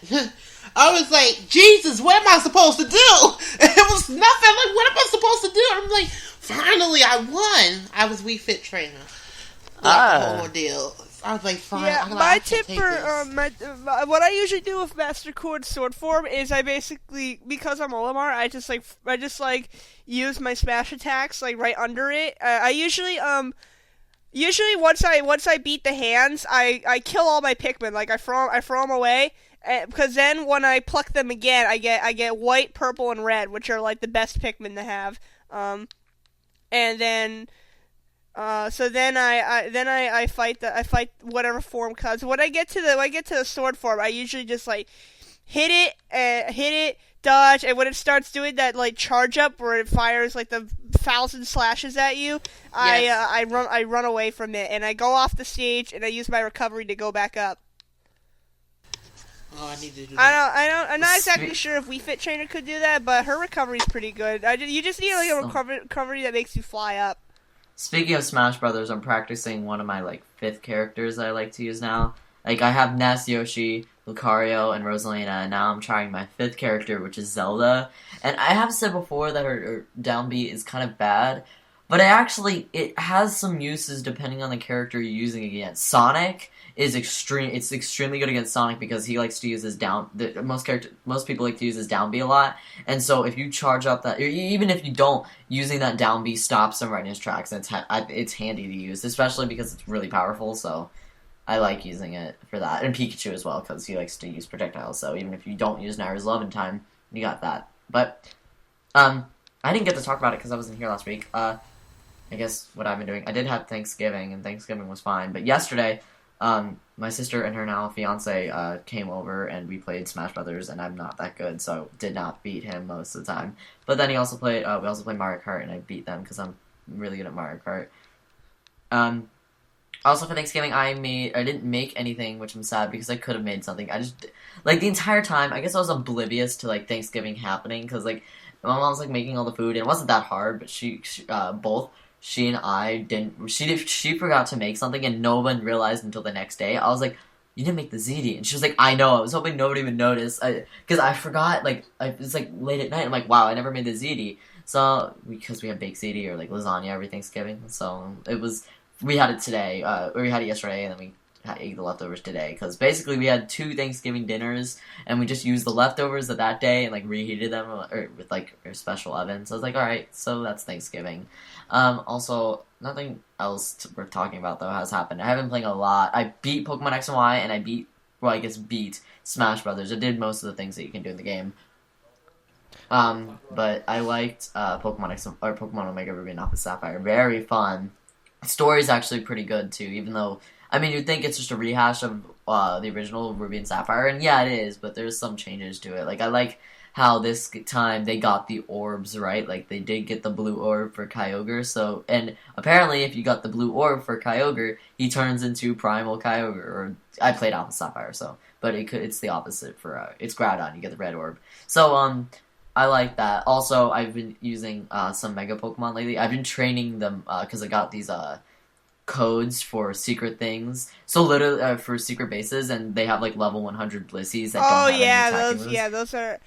I was like, Jesus, what am I supposed to do? It was nothing. Like, what am I supposed to do? I'm like, finally, I won. I was Wii Fit trainer. The whole ordeal. I was like, fine. Yeah, my tip for what I usually do with Master Core sword form is I basically, because I'm Olimar, I just use my smash attacks like right under it. I usually once I beat the hands, I kill all my Pikmin. Like I throw them away, because then when I pluck them again, I get white, purple, and red, which are like the best Pikmin to have. And then so then I fight whatever form comes. When I get to the sword form, I usually just like hit it, dodge, and when it starts doing that like charge up where it fires like the 1,000 slashes at you, yes. I run away from it, and I go off the stage, and I use my recovery to go back up. Oh, I need to do that. I'm not exactly sure if Wii Fit Trainer could do that, but her recovery's pretty good. You just need like a recovery that makes you fly up. Speaking of Smash Brothers, I'm practicing one of my like 5th characters that I like to use now. Like I have Ness, Yoshi, Lucario, and Rosalina, and now I'm trying my 5th character, which is Zelda. And I have said before that her down B is kind of bad, but it has some uses depending on the character you're using it against. Sonic is extremely good against Sonic because he likes to use his down. Most people like to use his down B a lot, and so if you charge up that, even if you don't, using that down B stops him right in his tracks. And it's handy to use, especially because it's really powerful. So I like using it for that, and Pikachu as well because he likes to use projectiles. So even if you don't use Naira's Love in time, you got that. But I didn't get to talk about it because I wasn't here last week. I guess what I've been doing, I did have Thanksgiving, and Thanksgiving was fine. But yesterday, my sister and her now fiance came over, and we played Smash Brothers, and I'm not that good, so did not beat him most of the time. But then we also played Mario Kart, and I beat them because I'm really good at Mario Kart. Also for Thanksgiving, I didn't make anything, which I'm sad because I could have made something. I just, like, the entire time, I guess I was oblivious to, like, Thanksgiving happening, because, like, my mom's, like, making all the food, and it wasn't that hard, but she and I didn't, she forgot to make something, and no one realized until the next day. I was like, you didn't make the ziti, and she was like, I know, I was hoping nobody would notice, because I forgot, like, it's, like, late at night, I'm like, wow, I never made the ziti, so, because we have baked ziti, or, like, lasagna every Thanksgiving, so, we had it today, or we had it yesterday, and then we ate the leftovers today, because basically we had 2 Thanksgiving dinners, and we just used the leftovers of that day, and, like, reheated them, with, like, our special oven, so I was like, alright, so that's Thanksgiving. Also, nothing else worth talking about, though, has happened. I have been playing a lot. I beat Pokemon X and Y, and I beat Smash Brothers. I did most of the things that you can do in the game. But I liked, Pokemon Omega Ruby and Alpha Sapphire. Very fun. The story's actually pretty good, too, even though, I mean, you'd think it's just a rehash of, the original Ruby and Sapphire, and yeah, it is, but there's some changes to it. Like, I like how this time they got the orbs right. Like, they did get the blue orb for Kyogre. So, and apparently, if you got the blue orb for Kyogre, he turns into Primal Kyogre. Or I played Alpha Sapphire, so but it's the opposite for it's Groudon. You get the red orb. So I like that. Also, I've been using some Mega Pokemon lately. I've been training them because I got these codes for secret things. So literally for secret bases, and they have like level 100 Blissies that don't have any attacking moves. Those are.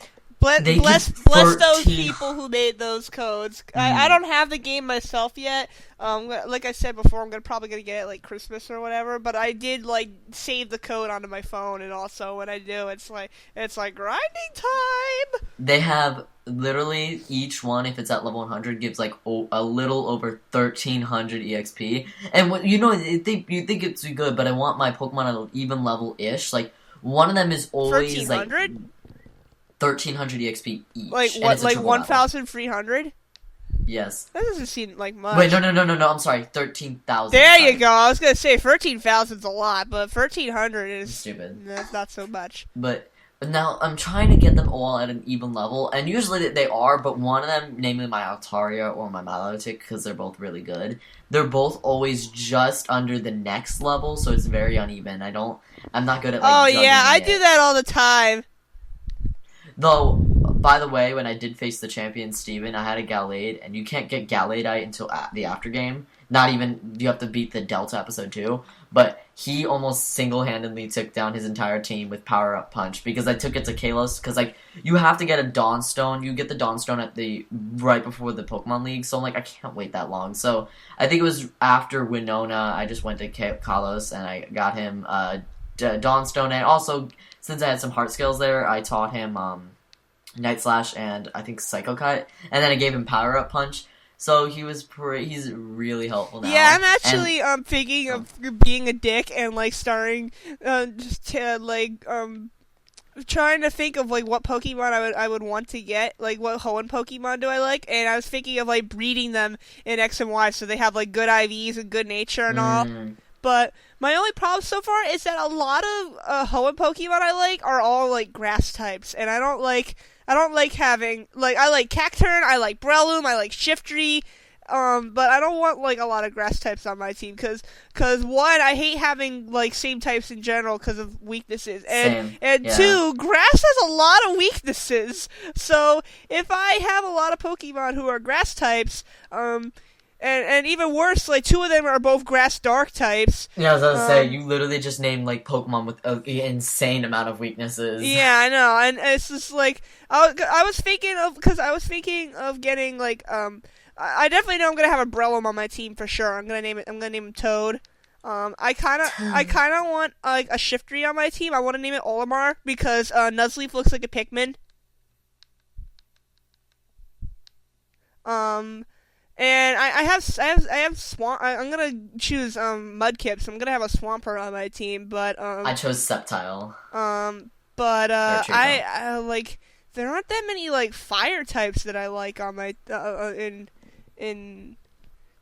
They Bless give those 13 people who made those codes. I don't have the game myself yet. Like I said before, I'm probably gonna get it like Christmas or whatever. But I did like save the code onto my phone, and also when I do, it's like grinding time. They have literally each one, if it's at level 100, gives like a little over 1,300 EXP. And what you think it's good, but I want my Pokemon at an even level-ish. Like one of them is always 1,300? like 1,300 EXP each. Like what? Like 1,300? Yes. That doesn't seem like much. Wait, no. I'm sorry. 13,000. There you go. I was gonna say 13,000's a lot, but 1,300 is stupid. That's not so much. But now I'm trying to get them all at an even level, and usually they are. But one of them, namely my Altaria or my Milotic, because they're both really good, they're both always just under the next level, so it's very uneven. I'm not good at like. Oh yeah, I do that all the time. Though, by the way, when I did face the champion Steven, I had a Gallade, and you can't get Galladeite until the after game. Not even, you have to beat the Delta episode 2. But he almost single-handedly took down his entire team with Power-Up Punch, because I took it to Kalos, because, like, you have to get a Dawnstone. You get the Dawnstone right before the Pokemon League, so I'm like, I can't wait that long. So, I think it was after Winona, I just went to Kalos, and I got him Dawnstone, and also, since I had some heart skills there, I taught him Night Slash and I think Psycho Cut, and then I gave him Power Up Punch. So he's really helpful now. Yeah, I'm actually thinking of being a dick and like starting just to like trying to think of like what Pokemon I would want to get, like what Hoenn Pokemon do I like, and I was thinking of like breeding them in X and Y so they have like good IVs and good nature and all. But my only problem so far is that a lot of Hoenn Pokemon I like are all like grass types, and I don't like having like I like Cacturne, I like Breloom, I like Shiftry, but I don't want like a lot of grass types on my team because one, I hate having like same types in general because of weaknesses, and two, grass has a lot of weaknesses. So if I have a lot of Pokemon who are grass types, and even worse, like two of them are both grass dark types. Yeah, I was gonna say, you literally just named like Pokemon with an insane amount of weaknesses. Yeah, I know, and it's just like I was thinking of getting like I definitely know I'm gonna have a Breloom on my team for sure. I'm gonna name him Toad. I kind of want like a Shiftry on my team. I want to name it Olimar because Nuzleaf looks like a Pikmin. And I have Swamp. I'm gonna choose Mudkip, so I'm gonna have a Swampert on my team. But I chose Sceptile. But I like there aren't that many like fire types that I like on my in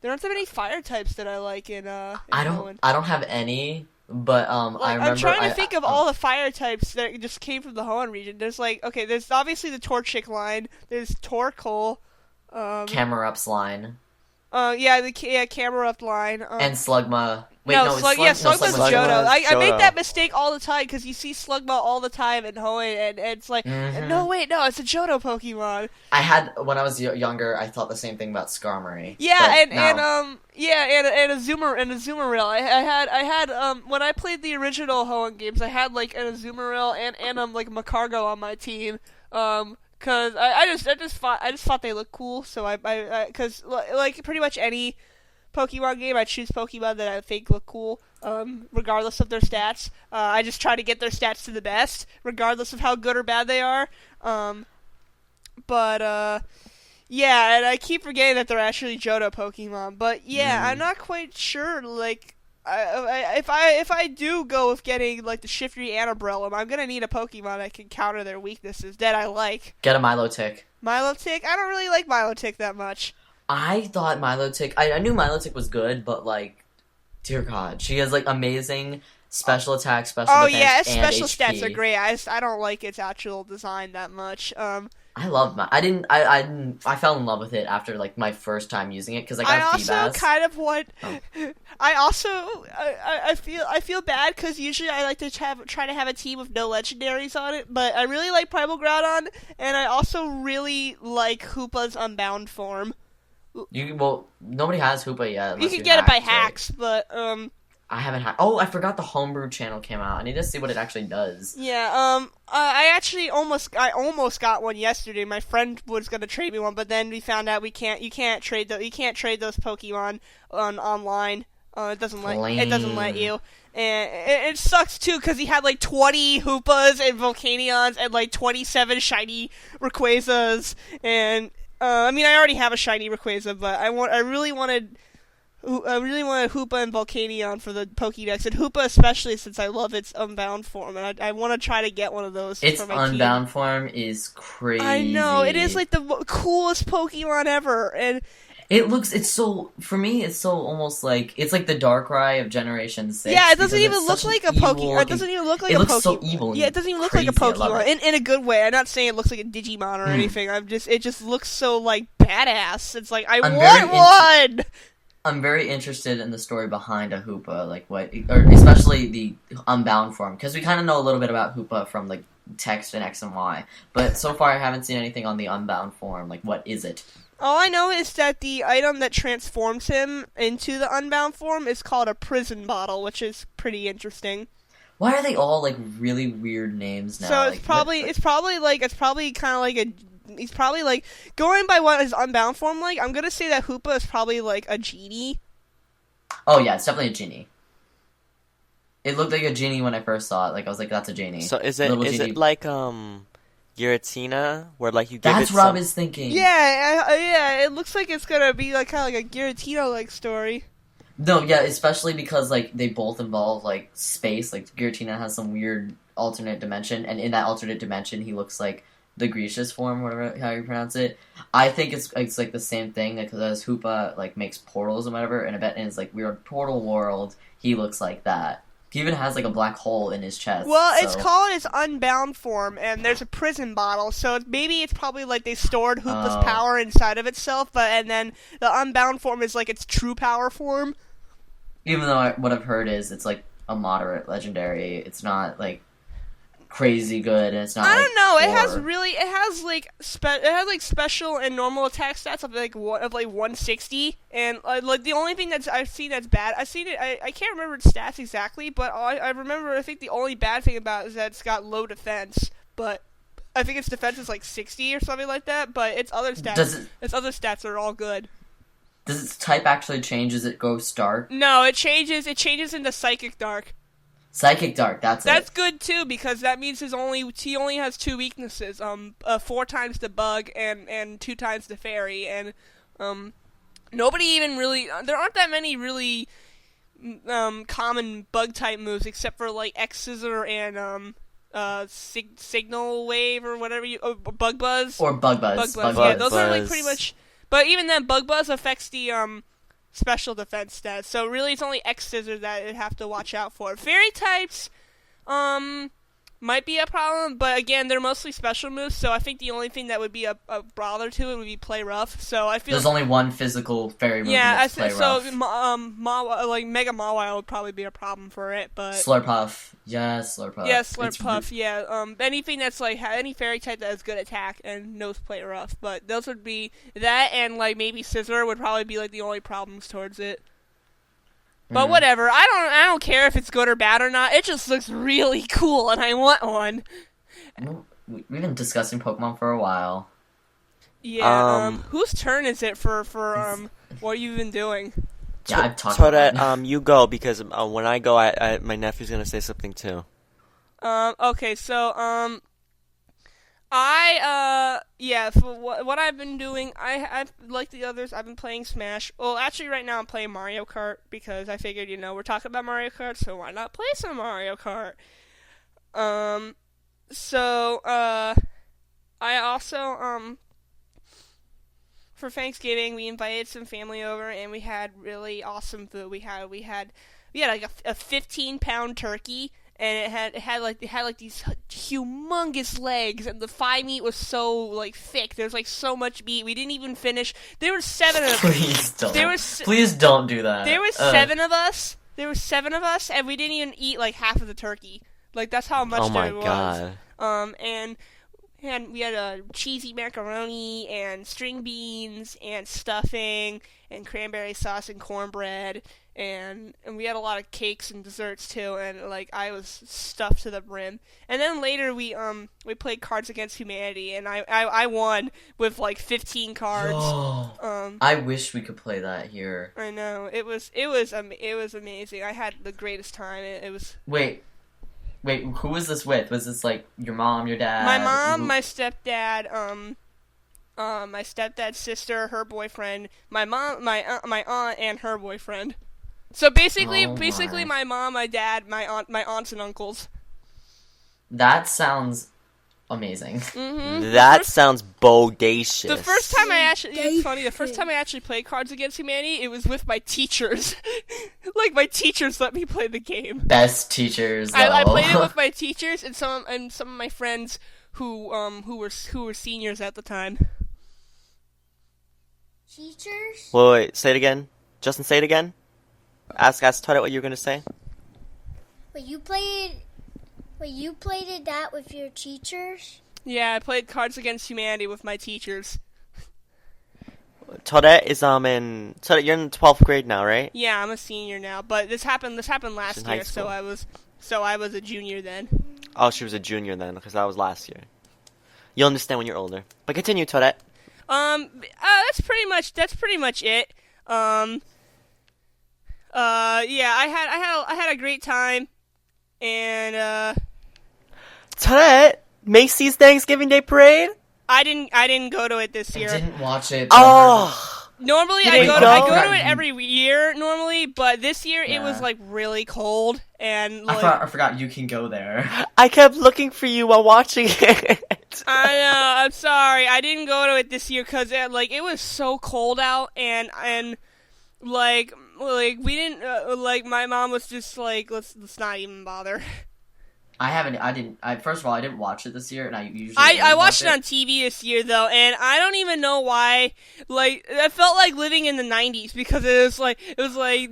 there aren't that many fire types that I like in I don't have any. But I remember I'm trying to think of all the fire types that just came from the Hoenn region. There's there's obviously the Torchic line. There's Torkoal. Camerup's line. Camerupt line. And Slugma. Wait, Slugma's Slugma's Johto. I Johto. make that mistake all the time because you see Slugma all the time in Hoenn, and it's like, no, it's a Johto Pokemon. I had when I was younger, I thought the same thing about Skarmory. Yeah, and a Azumarill. I had when I played the original Hoenn games, I had like an Azumarill and like Macargo on my team. Cause I just thought they looked cool, so cause like pretty much any Pokemon game, I choose Pokemon that I think look cool, regardless of their stats. I just try to get their stats to the best, regardless of how good or bad they are. Yeah, and I keep forgetting that they're actually Johto Pokemon. But yeah, I'm not quite sure. Like, if I do go with getting like the Shiftry and a Breloom, I'm gonna need a Pokemon that can counter their weaknesses that I like. Get a Milotic. Milotic? I don't really like Milotic that much. I thought Milotic. I knew Milotic was good, but like, dear God, she has like amazing special attack, special Oh defense, yeah, its and special HP. stats are great. I don't like its actual design that much. I love my. I fell in love with it after like my first time using it because I got I also Feebas. kind of want. Oh. I also I feel bad because usually I like to try to have a team with no legendaries on it, but I really like Primal Groudon, and I also really like Hoopa's Unbound form. Nobody has Hoopa yet. You unless can get it by hacked, right? hacks, but I haven't had. Oh, I forgot the homebrew channel came out. I need to see what it actually does. yeah, I actually almost got one yesterday. My friend was gonna trade me one, but then we found out you can't trade those Pokemon online. It doesn't let you, and it sucks too because he had like 20 Hoopas and Volcanions and like 27 shiny Rayquazas, and I mean I already have a shiny Rayquaza, but I really wanted Hoopa and Volcanion for the Pokédex, and Hoopa especially since I love its Unbound form, and I want to try to get one of those Its for my Unbound team. form is crazy. I know, it is like the coolest Pokemon ever, and for me, it's so almost like, it's like the Darkrai of Generation 6. yeah, it doesn't because even it's look such like an a Pokemon. evil It doesn't even look like it a Pokemon. looks so evil. Yeah, it doesn't even look crazy. like a I love Pokemon it. in a good way. I'm not saying it looks like a Digimon or anything. It just looks so like badass. It's like I want one. I'm very interested in the story behind a Hoopa, like or especially the Unbound form, because we kind of know a little bit about Hoopa from like text and X and Y, but so far I haven't seen anything on the Unbound form. Like, what is it? All I know is that the item that transforms him into the Unbound form is called a prison bottle, which is pretty interesting. Why are they all like really weird names now? So it's probably kind of like a. He's probably like, going by what his Unbound form like, I'm gonna say that Hoopa is probably like a genie. Oh yeah, it's definitely a genie. It looked like a genie when I first saw it. Like, I was like, that's a genie. So is Little it genie. like Giratina, where like you give That's it what I some... was thinking. Yeah, it looks like it's gonna be like kind of like a Giratina like story. No, yeah, especially because like they both involve like space. Like, Giratina has some weird alternate dimension, and in that alternate dimension, he looks like the Grecius form, whatever how you pronounce it. I think it's like the same thing, because as Hoopa like makes portals and whatever, and I bet in his like weird portal world, he looks like that. He even has like a black hole in his chest. Well, so. it's called its Unbound form, and there's a prison bottle, so maybe it's probably like they stored Hoopa's power inside of itself, and then the Unbound form is like its true power form. Even though what I've heard is it's like a moderate legendary. It's not like crazy good, and it's not. I don't know. It has has special and normal attack stats of like 160, and like the only thing that's I've seen that's bad. I've seen it. I can't remember its stats exactly, but I remember. I think the only bad thing about it is that it's got low defense, but I think its defense is like 60 or something like that. But its other stats are all good. Does its type actually change as it goes dark? No, it changes. It changes into Psychic Dark. Psychic Dark, that's it. Good too, because that means he only has 2 weaknesses. 4 times the bug and 2 times the fairy, and nobody even really. There aren't that many really common bug type moves except for like X Scissor and Signal Wave or whatever Bug Buzz or Bug Buzz. Bug Buzz. Yeah, those are like pretty much. But even then, Bug Buzz affects the special defense stats. So really, it's only X Scissor that you have to watch out for. Fairy types, might be a problem, but again, they're mostly special moves. So I think the only thing that would be a bother to it would be Play Rough. So I feel there's only one physical fairy move. Yeah, Play so Rough. like Mega Mawile would probably be a problem for it, but Slurpuff, yes, Slurpuff. Yeah, Slurpuff. Yeah, anything that's like any fairy type that has good attack and knows Play Rough, but those would be that, and like maybe Scissor would probably be like the only problems towards it. But whatever, I don't care if it's good or bad or not. It just looks really cool, and I want one. We've been discussing Pokemon for a while. Yeah. Whose turn is it for what you've been doing? Yeah, I've talked so about that you go, because when I go, my nephew's gonna say something too. Okay, so for what I've been doing, I've like the others, I've been playing Smash. Well, actually, right now I'm playing Mario Kart because I figured, we're talking about Mario Kart, so why not play some Mario Kart? I also for Thanksgiving we invited some family over and we had really awesome food. We had like a 15-pound turkey, and it had like these humongous legs, and the thigh meat was so like thick. There's like so much meat. We didn't even finish. There were 7 of Please don't. Please don't do that. There was 7 of us. There were 7 of us, and we didn't even eat like half of the turkey. Like that's how much there was. God. And we had cheesy macaroni and string beans and stuffing and cranberry sauce and cornbread, and we had a lot of cakes and desserts too, and like I was stuffed to the brim. And then later we played Cards Against Humanity, and I won with like 15 cards. I wish we could play that here. I know, it was amazing. I had the greatest time. It was. Wait, who was this with? Was this like your mom, your dad? My mom, my stepdad, my stepdad's sister, her boyfriend, my mom, my aunt, and her boyfriend. So basically, my mom, my dad, my aunts and uncles. That sounds amazing. Mm-hmm. That sounds bodacious. The first time I actually played Cards Against Humanity, it was with my teachers. Like my teachers let me play the game. Best teachers. Though. I played it with my teachers and some of my friends who were seniors at the time. Teachers? Wait, say it again. Justin, say it again. Ask Todd what you were gonna say. Wait, you played that with your teachers? Yeah, I played Cards Against Humanity with my teachers. Toadette is you're in 12th grade now, right? Yeah, I'm a senior now, but this happened last year, so I was a junior then. Oh, she was a junior then, because that was last year. You'll understand when you're older. But continue, Toadette. That's pretty much it. Yeah, I had a great time, and Toadette, Macy's Thanksgiving Day Parade? I didn't go to it this year. I didn't watch it. Normally I go to it every year normally, but this year it was like really cold and like I forgot you can go there. I kept looking for you while watching it. I know. I'm sorry. I didn't go to it this year because it was so cold out and like we didn't like my mom was just like let's not even bother. First of all, I didn't watch it this year, and I usually I watched it on TV this year though, and I don't even know why. Like, I felt like living in the '90s because it was like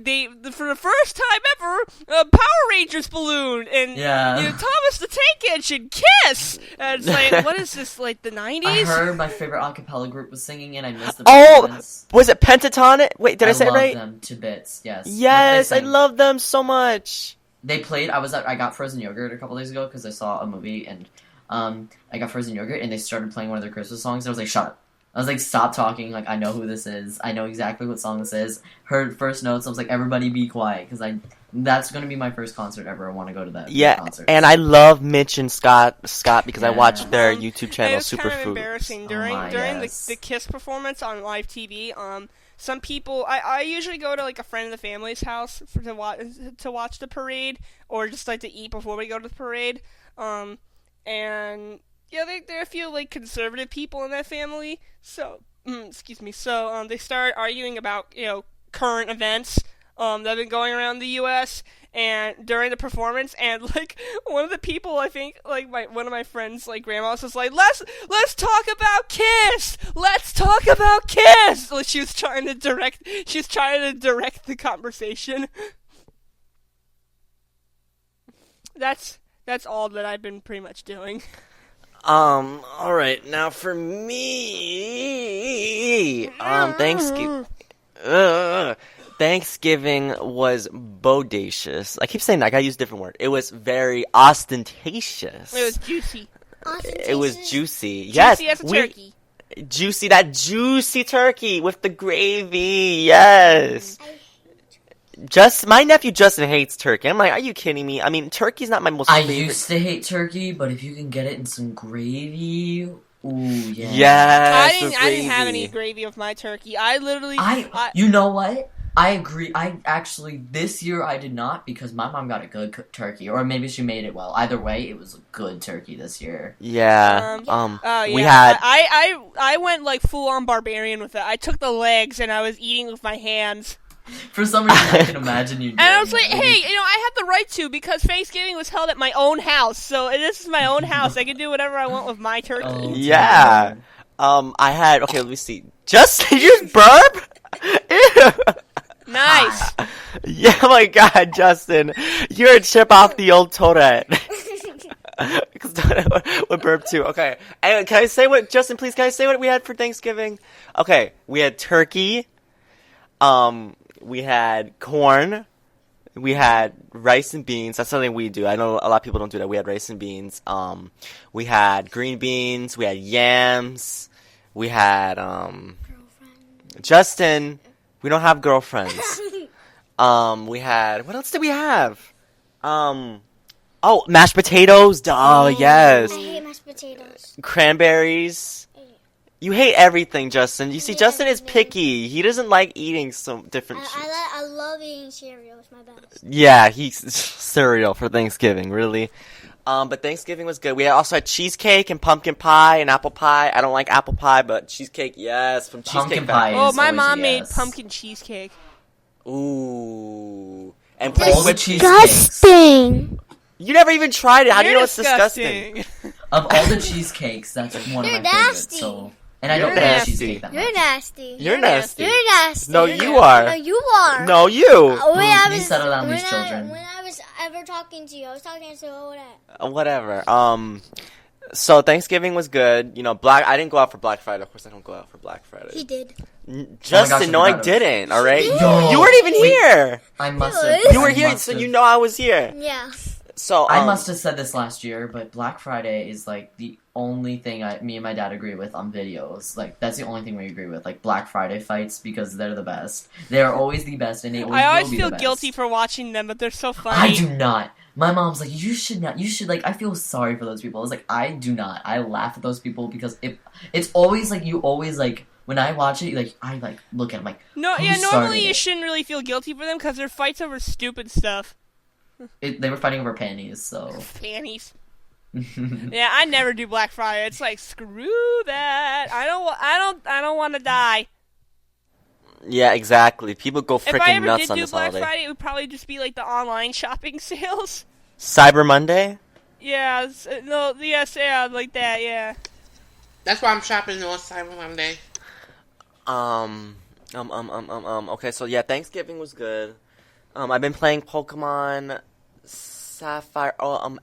they for the first time ever a Power Rangers balloon and Thomas the Tank Engine Kiss. And it's like, what is this, like the '90s? I heard my favorite acapella group was singing, and I missed the performance. Was it Pentatonic? Wait, did I say it right? I love them to bits. Yes. Yes, I love them so much. They played. I got frozen yogurt a couple days ago because I saw a movie and I got frozen yogurt and they started playing one of their Christmas songs. And I was like, shut up. I was like, stop talking. Like, I know who this is. I know exactly what song this is. Heard first notes. I was like, everybody be quiet because that's gonna be my first concert ever. I want to go to that. Concert. And I love Mitch and Scott because I watched their YouTube channel. It's kind of embarrassing during the Kiss performance on live TV. Some people, I usually go to like a friend of the family's house to watch the parade, or just like to eat before we go to the parade. And yeah, there are a few like conservative people in that family. So, excuse me. So they start arguing about current events that have been going around the U.S. and during the performance, and like one of the people, I think like one of my friends, like grandma, was like, let's talk about Kiss. Let's talk about Kiss. Like she was trying to direct the conversation. That's all that I've been pretty much doing. All right, now for me, Thanksgiving was bodacious. I keep saying that. I gotta use a different word. It was very ostentatious. It was juicy. It was juicy. Juicy as a turkey. Juicy, that juicy turkey with the gravy. Yes. My nephew Justin hates turkey. I'm like, are you kidding me? I mean, turkey's not my most favorite. I used to hate turkey, but if you can get it in some gravy, ooh, yeah. Yes, I didn't have any gravy with my turkey. You know what? I agree. This year I did not because my mom got a good turkey, or maybe she made it well. Either way, it was a good turkey this year. Yeah. We had. I went like full on barbarian with it. I took the legs and I was eating with my hands. For some reason, I can imagine you doing And I was like, that. hey, I have the right to because Thanksgiving was held at my own house. So this is my own house. I can do whatever I want with my turkey. Oh, Yeah. I had, okay, let me see. Justin, you burp? Ew. Nice. Yeah, oh my god, Justin. You're a chip off the old Tourette. Because Tourette would burp too. Okay. Anyway, can I say what, Justin, please, can I say what we had for Thanksgiving? Okay, we had turkey. We had corn. We had rice and beans. That's something we do. I know a lot of people don't do that. We had rice and beans. We had green beans. We had yams. We had, Justin, we don't have girlfriends. We had, what else did we have? Mashed potatoes. Duh, yes. I hate mashed potatoes. Cranberries. You hate everything, Justin. You see, hate Justin is everything. picky. He doesn't like eating some different I love eating cereal. It's my best. Yeah, he's cereal for Thanksgiving, really. But Thanksgiving was good. We also had cheesecake and pumpkin pie and apple pie. I don't like apple pie, but cheesecake, yes, from Cheesecake Pumpkin pie. Oh, is my always mom a made yes. pumpkin cheesecake. Ooh. And put All the whipped cheesecakes. Disgusting. You never even tried it. How do you You're know it's disgusting? Of all the cheesecakes, that's one of You're my favorites. nasty. So, and I You're don't like nasty. cheesecake that much. You're nasty. You're nasty. You're nasty. No, You're you nasty. are. No, you are. No, you. When I Please was, settle down when these I- children. When I was ever talking to you, I was talking to that. Whatever. So Thanksgiving was good. You know, I didn't go out for Black Friday. Of course, I don't go out for Black Friday. He did. Justin, I no, I forgot it. didn't. All right, Yo, you weren't even wait. here. I must Really? have. You were I here, must so have- you know I was here. Yeah. So I must have said this last year, but Black Friday is like the only thing me and my dad agree with on videos. Like that's the only thing we agree with. Like Black Friday fights because they're the best. They're always the best, and they always I always will be feel the best. guilty for watching them, but they're so funny. I do not. My mom's like, you should not. You should like. I feel sorry for those people. I was like, I do not. I laugh at those people because it's always like you always like when I watch it. Like I like look at them like No, who yeah, started normally you it? shouldn't really feel guilty for them because they're fights over stupid stuff. They were fighting over panties. So Panties. Yeah, I never do Black Friday. It's like screw that. I don't want to die. Yeah, exactly. People go If I freaking ever nuts did on do this Black holiday. Friday, it would probably just be like the online shopping sales. Cyber Monday. Yeah, no, yes, yeah, like that, yeah. That's why I'm shopping on Cyber Monday. Okay, so yeah, Thanksgiving was good. I've been playing Pokemon Sapphire,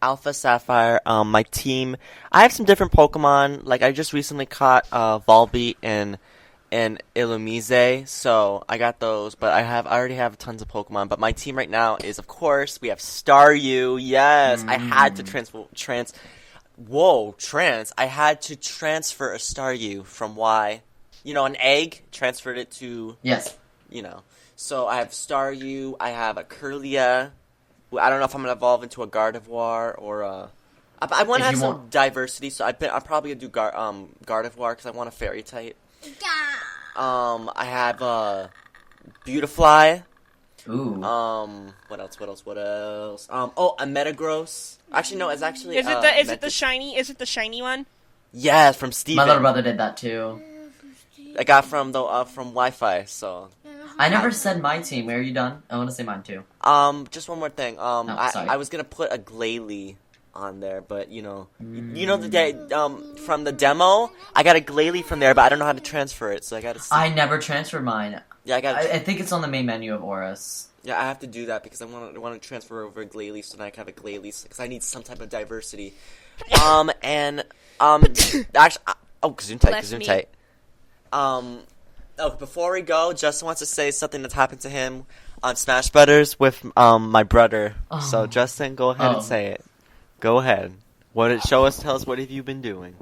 Alpha Sapphire. My team, I have some different Pokemon. Like I just recently caught Volbeat and Illumise, so I got those. But I already have tons of Pokemon. But my team right now is, of course, we have Staryu. Yes, I had to I had to transfer a Staryu from Y. You know, an egg, transferred it to, yes. you know. So I have Staryu, I have a Curlia. I don't know if I'm going to evolve into a Gardevoir or a... I want to have some diversity, so I'm probably going to do Gardevoir because I want a Fairy type. I have Beautifly. Ooh. What else? A Metagross. Actually, no, it's actually... Is it the shiny? Is it the shiny one? Yeah, from Steven. My little brother did that too. I got from Wi-Fi, so... I never said my team. Are you done? I want to say mine too. Just one more thing. sorry. I was gonna put a Glalie on there, but you know from the demo, I got a Glalie from there, but I don't know how to transfer it, so I gotta see. I never transferred mine. Yeah, I think it's on the main menu of Oris. Yeah, I have to do that because I want to transfer over a Glalie so that I can have a Glalie because I need some type of diversity. Actually, Gesundheit. Before we go, Justin wants to say something that's happened to him on Smash Brothers with my brother. Oh. So Justin, go ahead and say it. Go ahead. Tell us what have you been doing?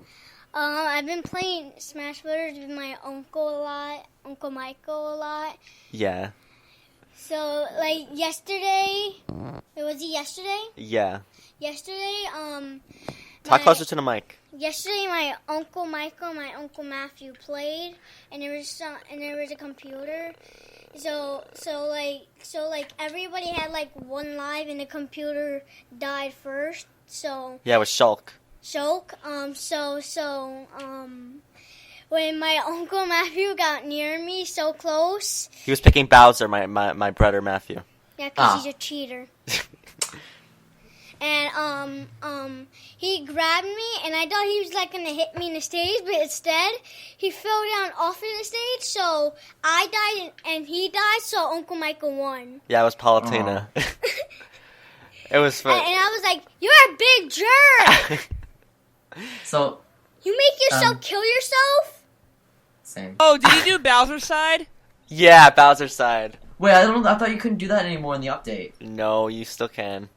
I've been playing Smash Brothers with my uncle a lot, Uncle Michael a lot. Yeah. So like yesterday, was it yesterday? Yeah. Yesterday, Talk closer to the mic. Yesterday, my Uncle Michael, and my Uncle Matthew played, and there was a computer. So everybody had like one life, and the computer died first. So Yeah, with Shulk. when my Uncle Matthew got near me so close. He was picking Bowser, my brother Matthew. Yeah, because he's a cheater. And he grabbed me, and I thought he was like gonna hit me in the stage, but instead he fell down off of the stage. So I died, and he died. So Uncle Michael won. Yeah, it was Palutena. It was fun. And I was like, "You're a big jerk! So You make yourself kill yourself." same. Oh, did you do Bowser's side? Yeah, Bowser's side. Wait, I thought you couldn't do that anymore in the update. No, you still can.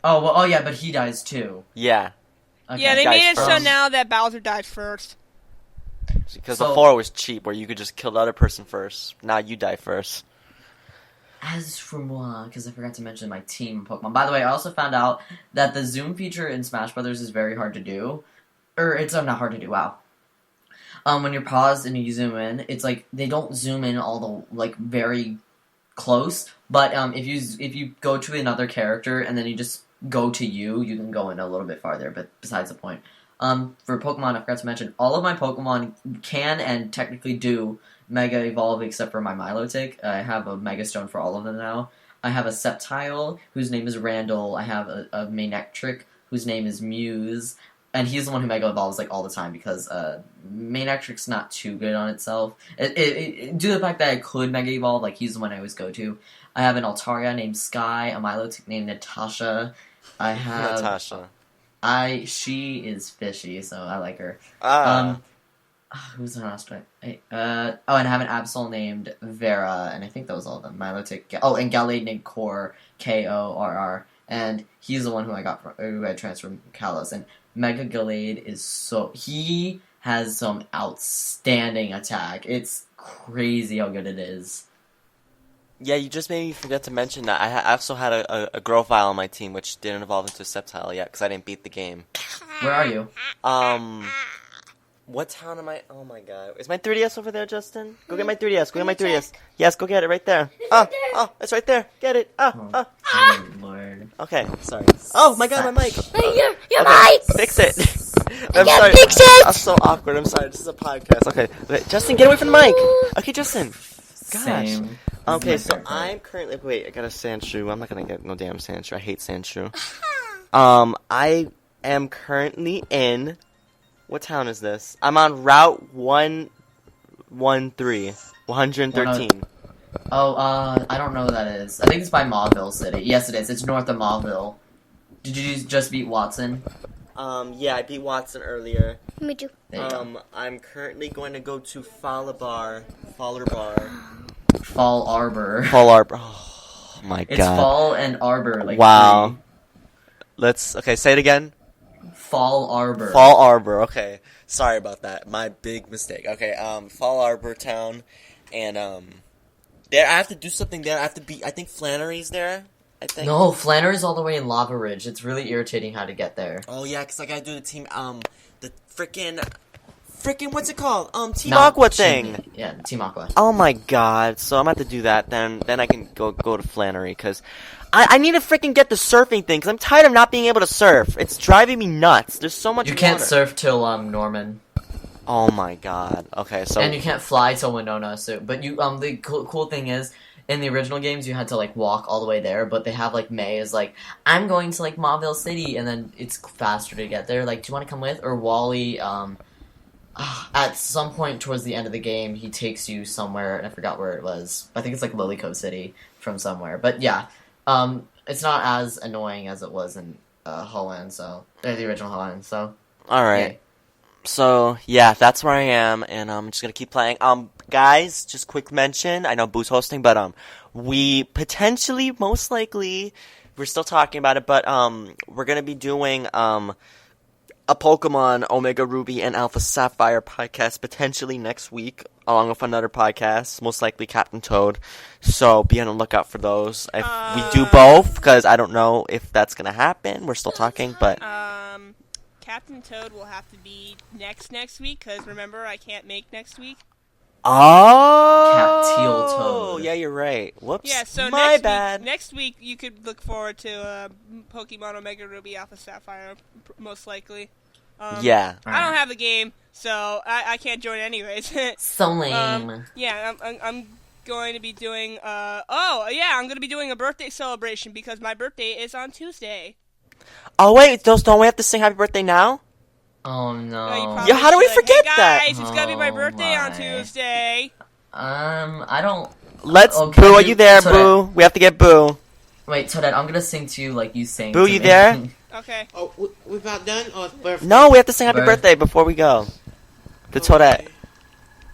Oh well. Oh yeah, but he dies too. Yeah, Okay. Yeah, they Guys, made it so first. now that Bowser dies first. because So- before it was cheap, where you could just kill the other person first. Now you die first. As for moi, because I forgot to mention my team Pokemon. By the way, I also found out that the zoom feature in Smash Brothers is very hard to do. Or it's not hard to do. Wow. When you're paused and you zoom in, it's like they don't zoom in all the like very close. But if you go to another character and then you just go to you can go in a little bit farther. But besides the point. For Pokemon, I forgot to mention all of my Pokemon can and technically do Mega Evolve except for my Milotic. I have a Mega Stone for all of them now. I have a Sceptile whose name is Randall. I have a Manectric whose name is Muse. And he's the one who Mega Evolves like all the time because Manectric's not too good on itself. Due to the fact that I could Mega Evolve, like he's the one I always go to. I have an Altaria named Sky, a Milotic named Natasha. I have Natasha. She is fishy, so I like her. Who's the last one? And I have an Absol named Vera, and I think that was all of them. Milotic. And Gallade named Korr, Korr, and he's the one who I transferred from Kalos. And Mega Gallade he has some outstanding attack. It's crazy how good it is. Yeah, you just made me forget to mention that I also had a Grovyle on my team, which didn't evolve into a Sceptile yet, because I didn't beat the game. Where are you? What town am I? Oh my god. Is my 3DS over there, Justin? Go get my 3DS. Go get my 3DS. Yes, go get it right there. Oh, it's right there. Get it. Oh Lord. Okay, sorry. Oh my god, my mic. Your Okay, mic. fix it. I'm Yeah, sorry. fix it. I'm so awkward. I'm sorry. This is a podcast. Okay, wait, Justin, get away from the mic. Okay, Justin. Gosh. Same. Okay, This is my so favorite. I'm currently. Wait, I got a Sandshrew. I'm not gonna get no damn Sandshrew. I hate Sandshrew. I am currently in. What town is this? I'm on Route 113. 113. I don't know who that is. I think it's by Mauville City. Yes, it is. It's north of Mauville. Did you just beat Watson? Yeah, I beat Watson earlier. Me too. There you go. I'm currently going to go to Fallerbar. Fall Arbor. Fall Arbor. Oh my It's god. Fall and Arbor. Like Wow. Okay, say it again. Fall Arbor. Fall Arbor. Okay, sorry about that. My big mistake. Okay, Fall Arbor town, and there I have to do something there. I have to beat. I think Flannery's there. I think. No, Flannery's all the way in Lava Ridge. It's really irritating how to get there. Oh yeah, because I gotta do the team. The freaking what's it called? Team No, Aqua Chimney. thing. Yeah, Team Aqua. Oh my god! So I'm gonna have to do that. Then I can go to Flannery because I need to freaking get the surfing thing because I'm tired of not being able to surf. It's driving me nuts. There's so much. You can't water. surf till Norman, Oh my god. Okay, so and you can't fly till Winona. So, but you the cool thing is. In the original games, you had to like walk all the way there, but they have like May is like, I'm going to like Mauville City, and then it's faster to get there. Like, do you want to come with? Or Wally, at some point towards the end of the game, he takes you somewhere, and I forgot where it was. I think it's like Lily Cove City from somewhere. But yeah, it's not as annoying as it was in Holland, the original Holland. So all right. yeah. So yeah, that's where I am, and I'm just gonna keep playing. Guys, just quick mention. I know Boo's hosting, but we potentially, most likely, we're still talking about it, but we're gonna be doing a Pokemon Omega Ruby and Alpha Sapphire podcast potentially next week, along with another podcast, most likely Captain Toad. So be on the lookout for those. If we do both, because I don't know if that's gonna happen. We're still talking, but. Captain Toad will have to be next week, because remember, I can't make next week. Oh, Cat-Teal Toad. Yeah, you're right. Whoops. Yeah, so my bad. Next week, you could look forward to Pokemon Omega Ruby Alpha Sapphire, most likely. Yeah. I don't have the game, so I can't join anyways. So lame. Yeah, I'm going to be doing, I'm going to be doing a birthday celebration because my birthday is on Tuesday. Oh wait, don't we have to sing happy birthday now? Oh You no. probably Yeah, how do we should. forget Hey that? guys, it's going to be my Oh birthday on my. Tuesday. I don't. Let's Okay, Boo, are you there, Toadette. Boo? We have to get Boo. Wait, Toadette, I'm gonna sing to you like you sing. Boo, to you me. there? Okay. Oh, we about done? Or it's birthday? No, we have to sing happy Birth- birthday before we go. The Okay. Toadette.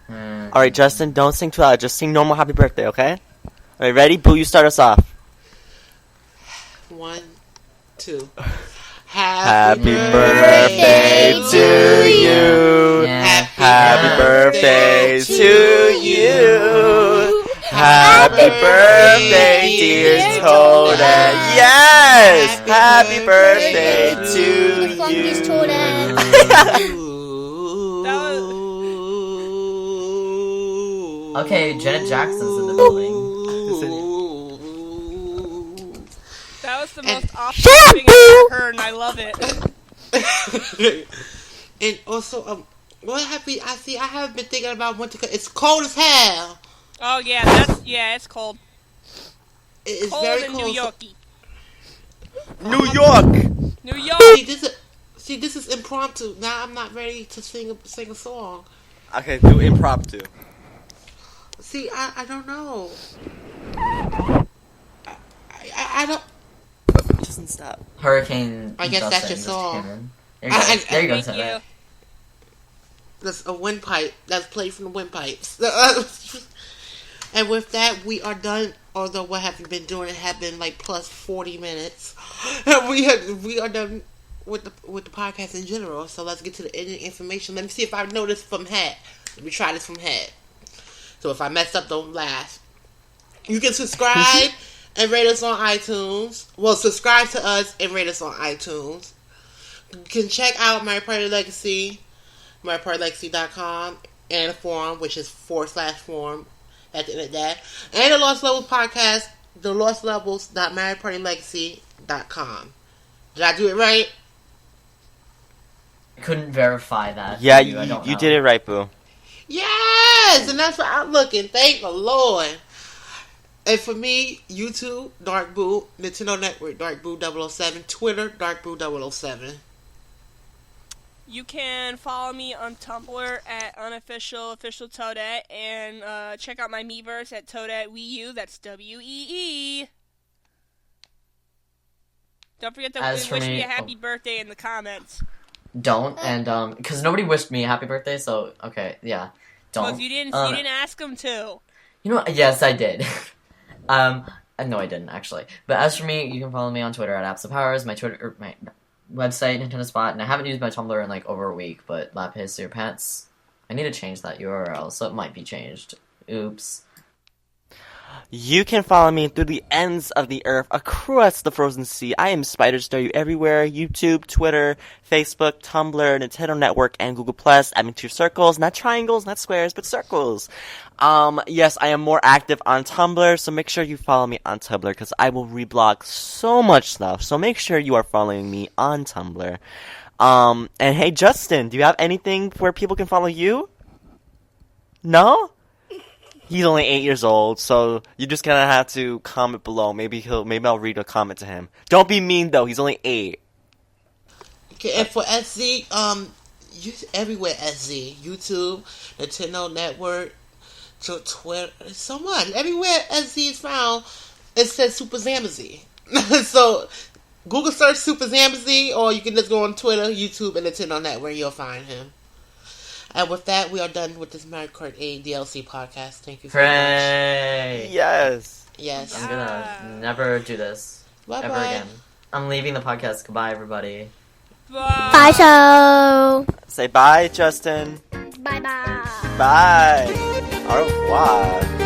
Mm. Alright, Justin, don't sing too loud. Just sing normal happy birthday, okay? Alright, ready? Boo, you start us off. 1, 2. Happy birthday to you. Yeah. Happy birthday to you. Happy birthday, dear Toadette. Yes! Happy birthday to Fuck this you. Toadette. Okay, Janet Jackson's in the building. That was the And- most awesome thing I've ever heard, and I love it. And also, what happy? I have been thinking about winter. It's cold as hell. Oh, yeah, it's cold. It's Cold very in cold. New Yorkie. New York! New York! This is impromptu. Now I'm not ready to sing a song. Okay, do impromptu. See, I don't know. I don't. Justin, stop. Hurricane. I guess that's Justin your just song. came in. There you go. There you go, Thank you. Toadette. That's a windpipe. That's played from the windpipes. And with that, we are done. Although what have you been doing? It have been like plus 40 minutes. We are done with the podcast in general. So let's get to the ending information. Let me see if I know this from head. Let me try this from head. So if I mess up, don't laugh. You can subscribe and rate us on iTunes. Well, subscribe to us and rate us on iTunes. You can check out Mario Party Legacy, MarioPartyLegacy.com, and a forum, which is /forum at the end of that. And the Lost Levels podcast, the lostlevels.MarioPartyLegacy.com. Did I do it right? I couldn't verify that. Yeah, for you. I don't you know. did it right, Boo. Yes! And that's what I'm looking. Thank the Lord. And for me, YouTube, Dark Boo, Nintendo Network, Dark Boo 007, Twitter, Dark Boo 007. You can follow me on Tumblr at unofficial Toadette, and check out my Miiverse at Toadette Wii U. That's WEE. Don't forget to As for wish me me- a happy birthday in the comments. Don't and because nobody wished me a happy birthday, so okay, yeah, don't. Well, if you didn't ask them to. You know what? Yes, I did. No, I didn't actually. But as for me, you can follow me on Twitter at AppsOfPowers. My my website Nintendo Spot, and I haven't used my Tumblr in like over a week. But Lapis Your Pants, I need to change that URL, so it might be changed. Oops. You can follow me through the ends of the earth, across the frozen sea. I am Spider Star you everywhere. YouTube, Twitter, Facebook, Tumblr, Nintendo Network, and Google+. I'm into circles, not triangles, not squares, but circles. Yes, I am more active on Tumblr, so make sure you follow me on Tumblr, because I will reblog so much stuff. So make sure you are following me on Tumblr. And hey, Justin, do you have anything where people can follow you? No? He's only 8 years old, so you're just gonna have to comment below. Maybe I'll read a comment to him. Don't be mean though. He's only 8. Okay, and for SZ, everywhere SZ, YouTube, Nintendo Network, to Twitter, so much. Everywhere SZ is found, it says Super Zamazy. So Google search Super Zamazy, or you can just go on Twitter, YouTube, and Nintendo Network, you'll find him. And with that, we are done with this Mario Kart 8 DLC podcast. Thank you very much. Hooray! Yes. Yes. I'm gonna never do this Bye ever bye. again. I'm leaving the podcast. Goodbye, everybody. Bye. Bye, show. Say bye, Justin. Bye bye. Bye. Au revoir.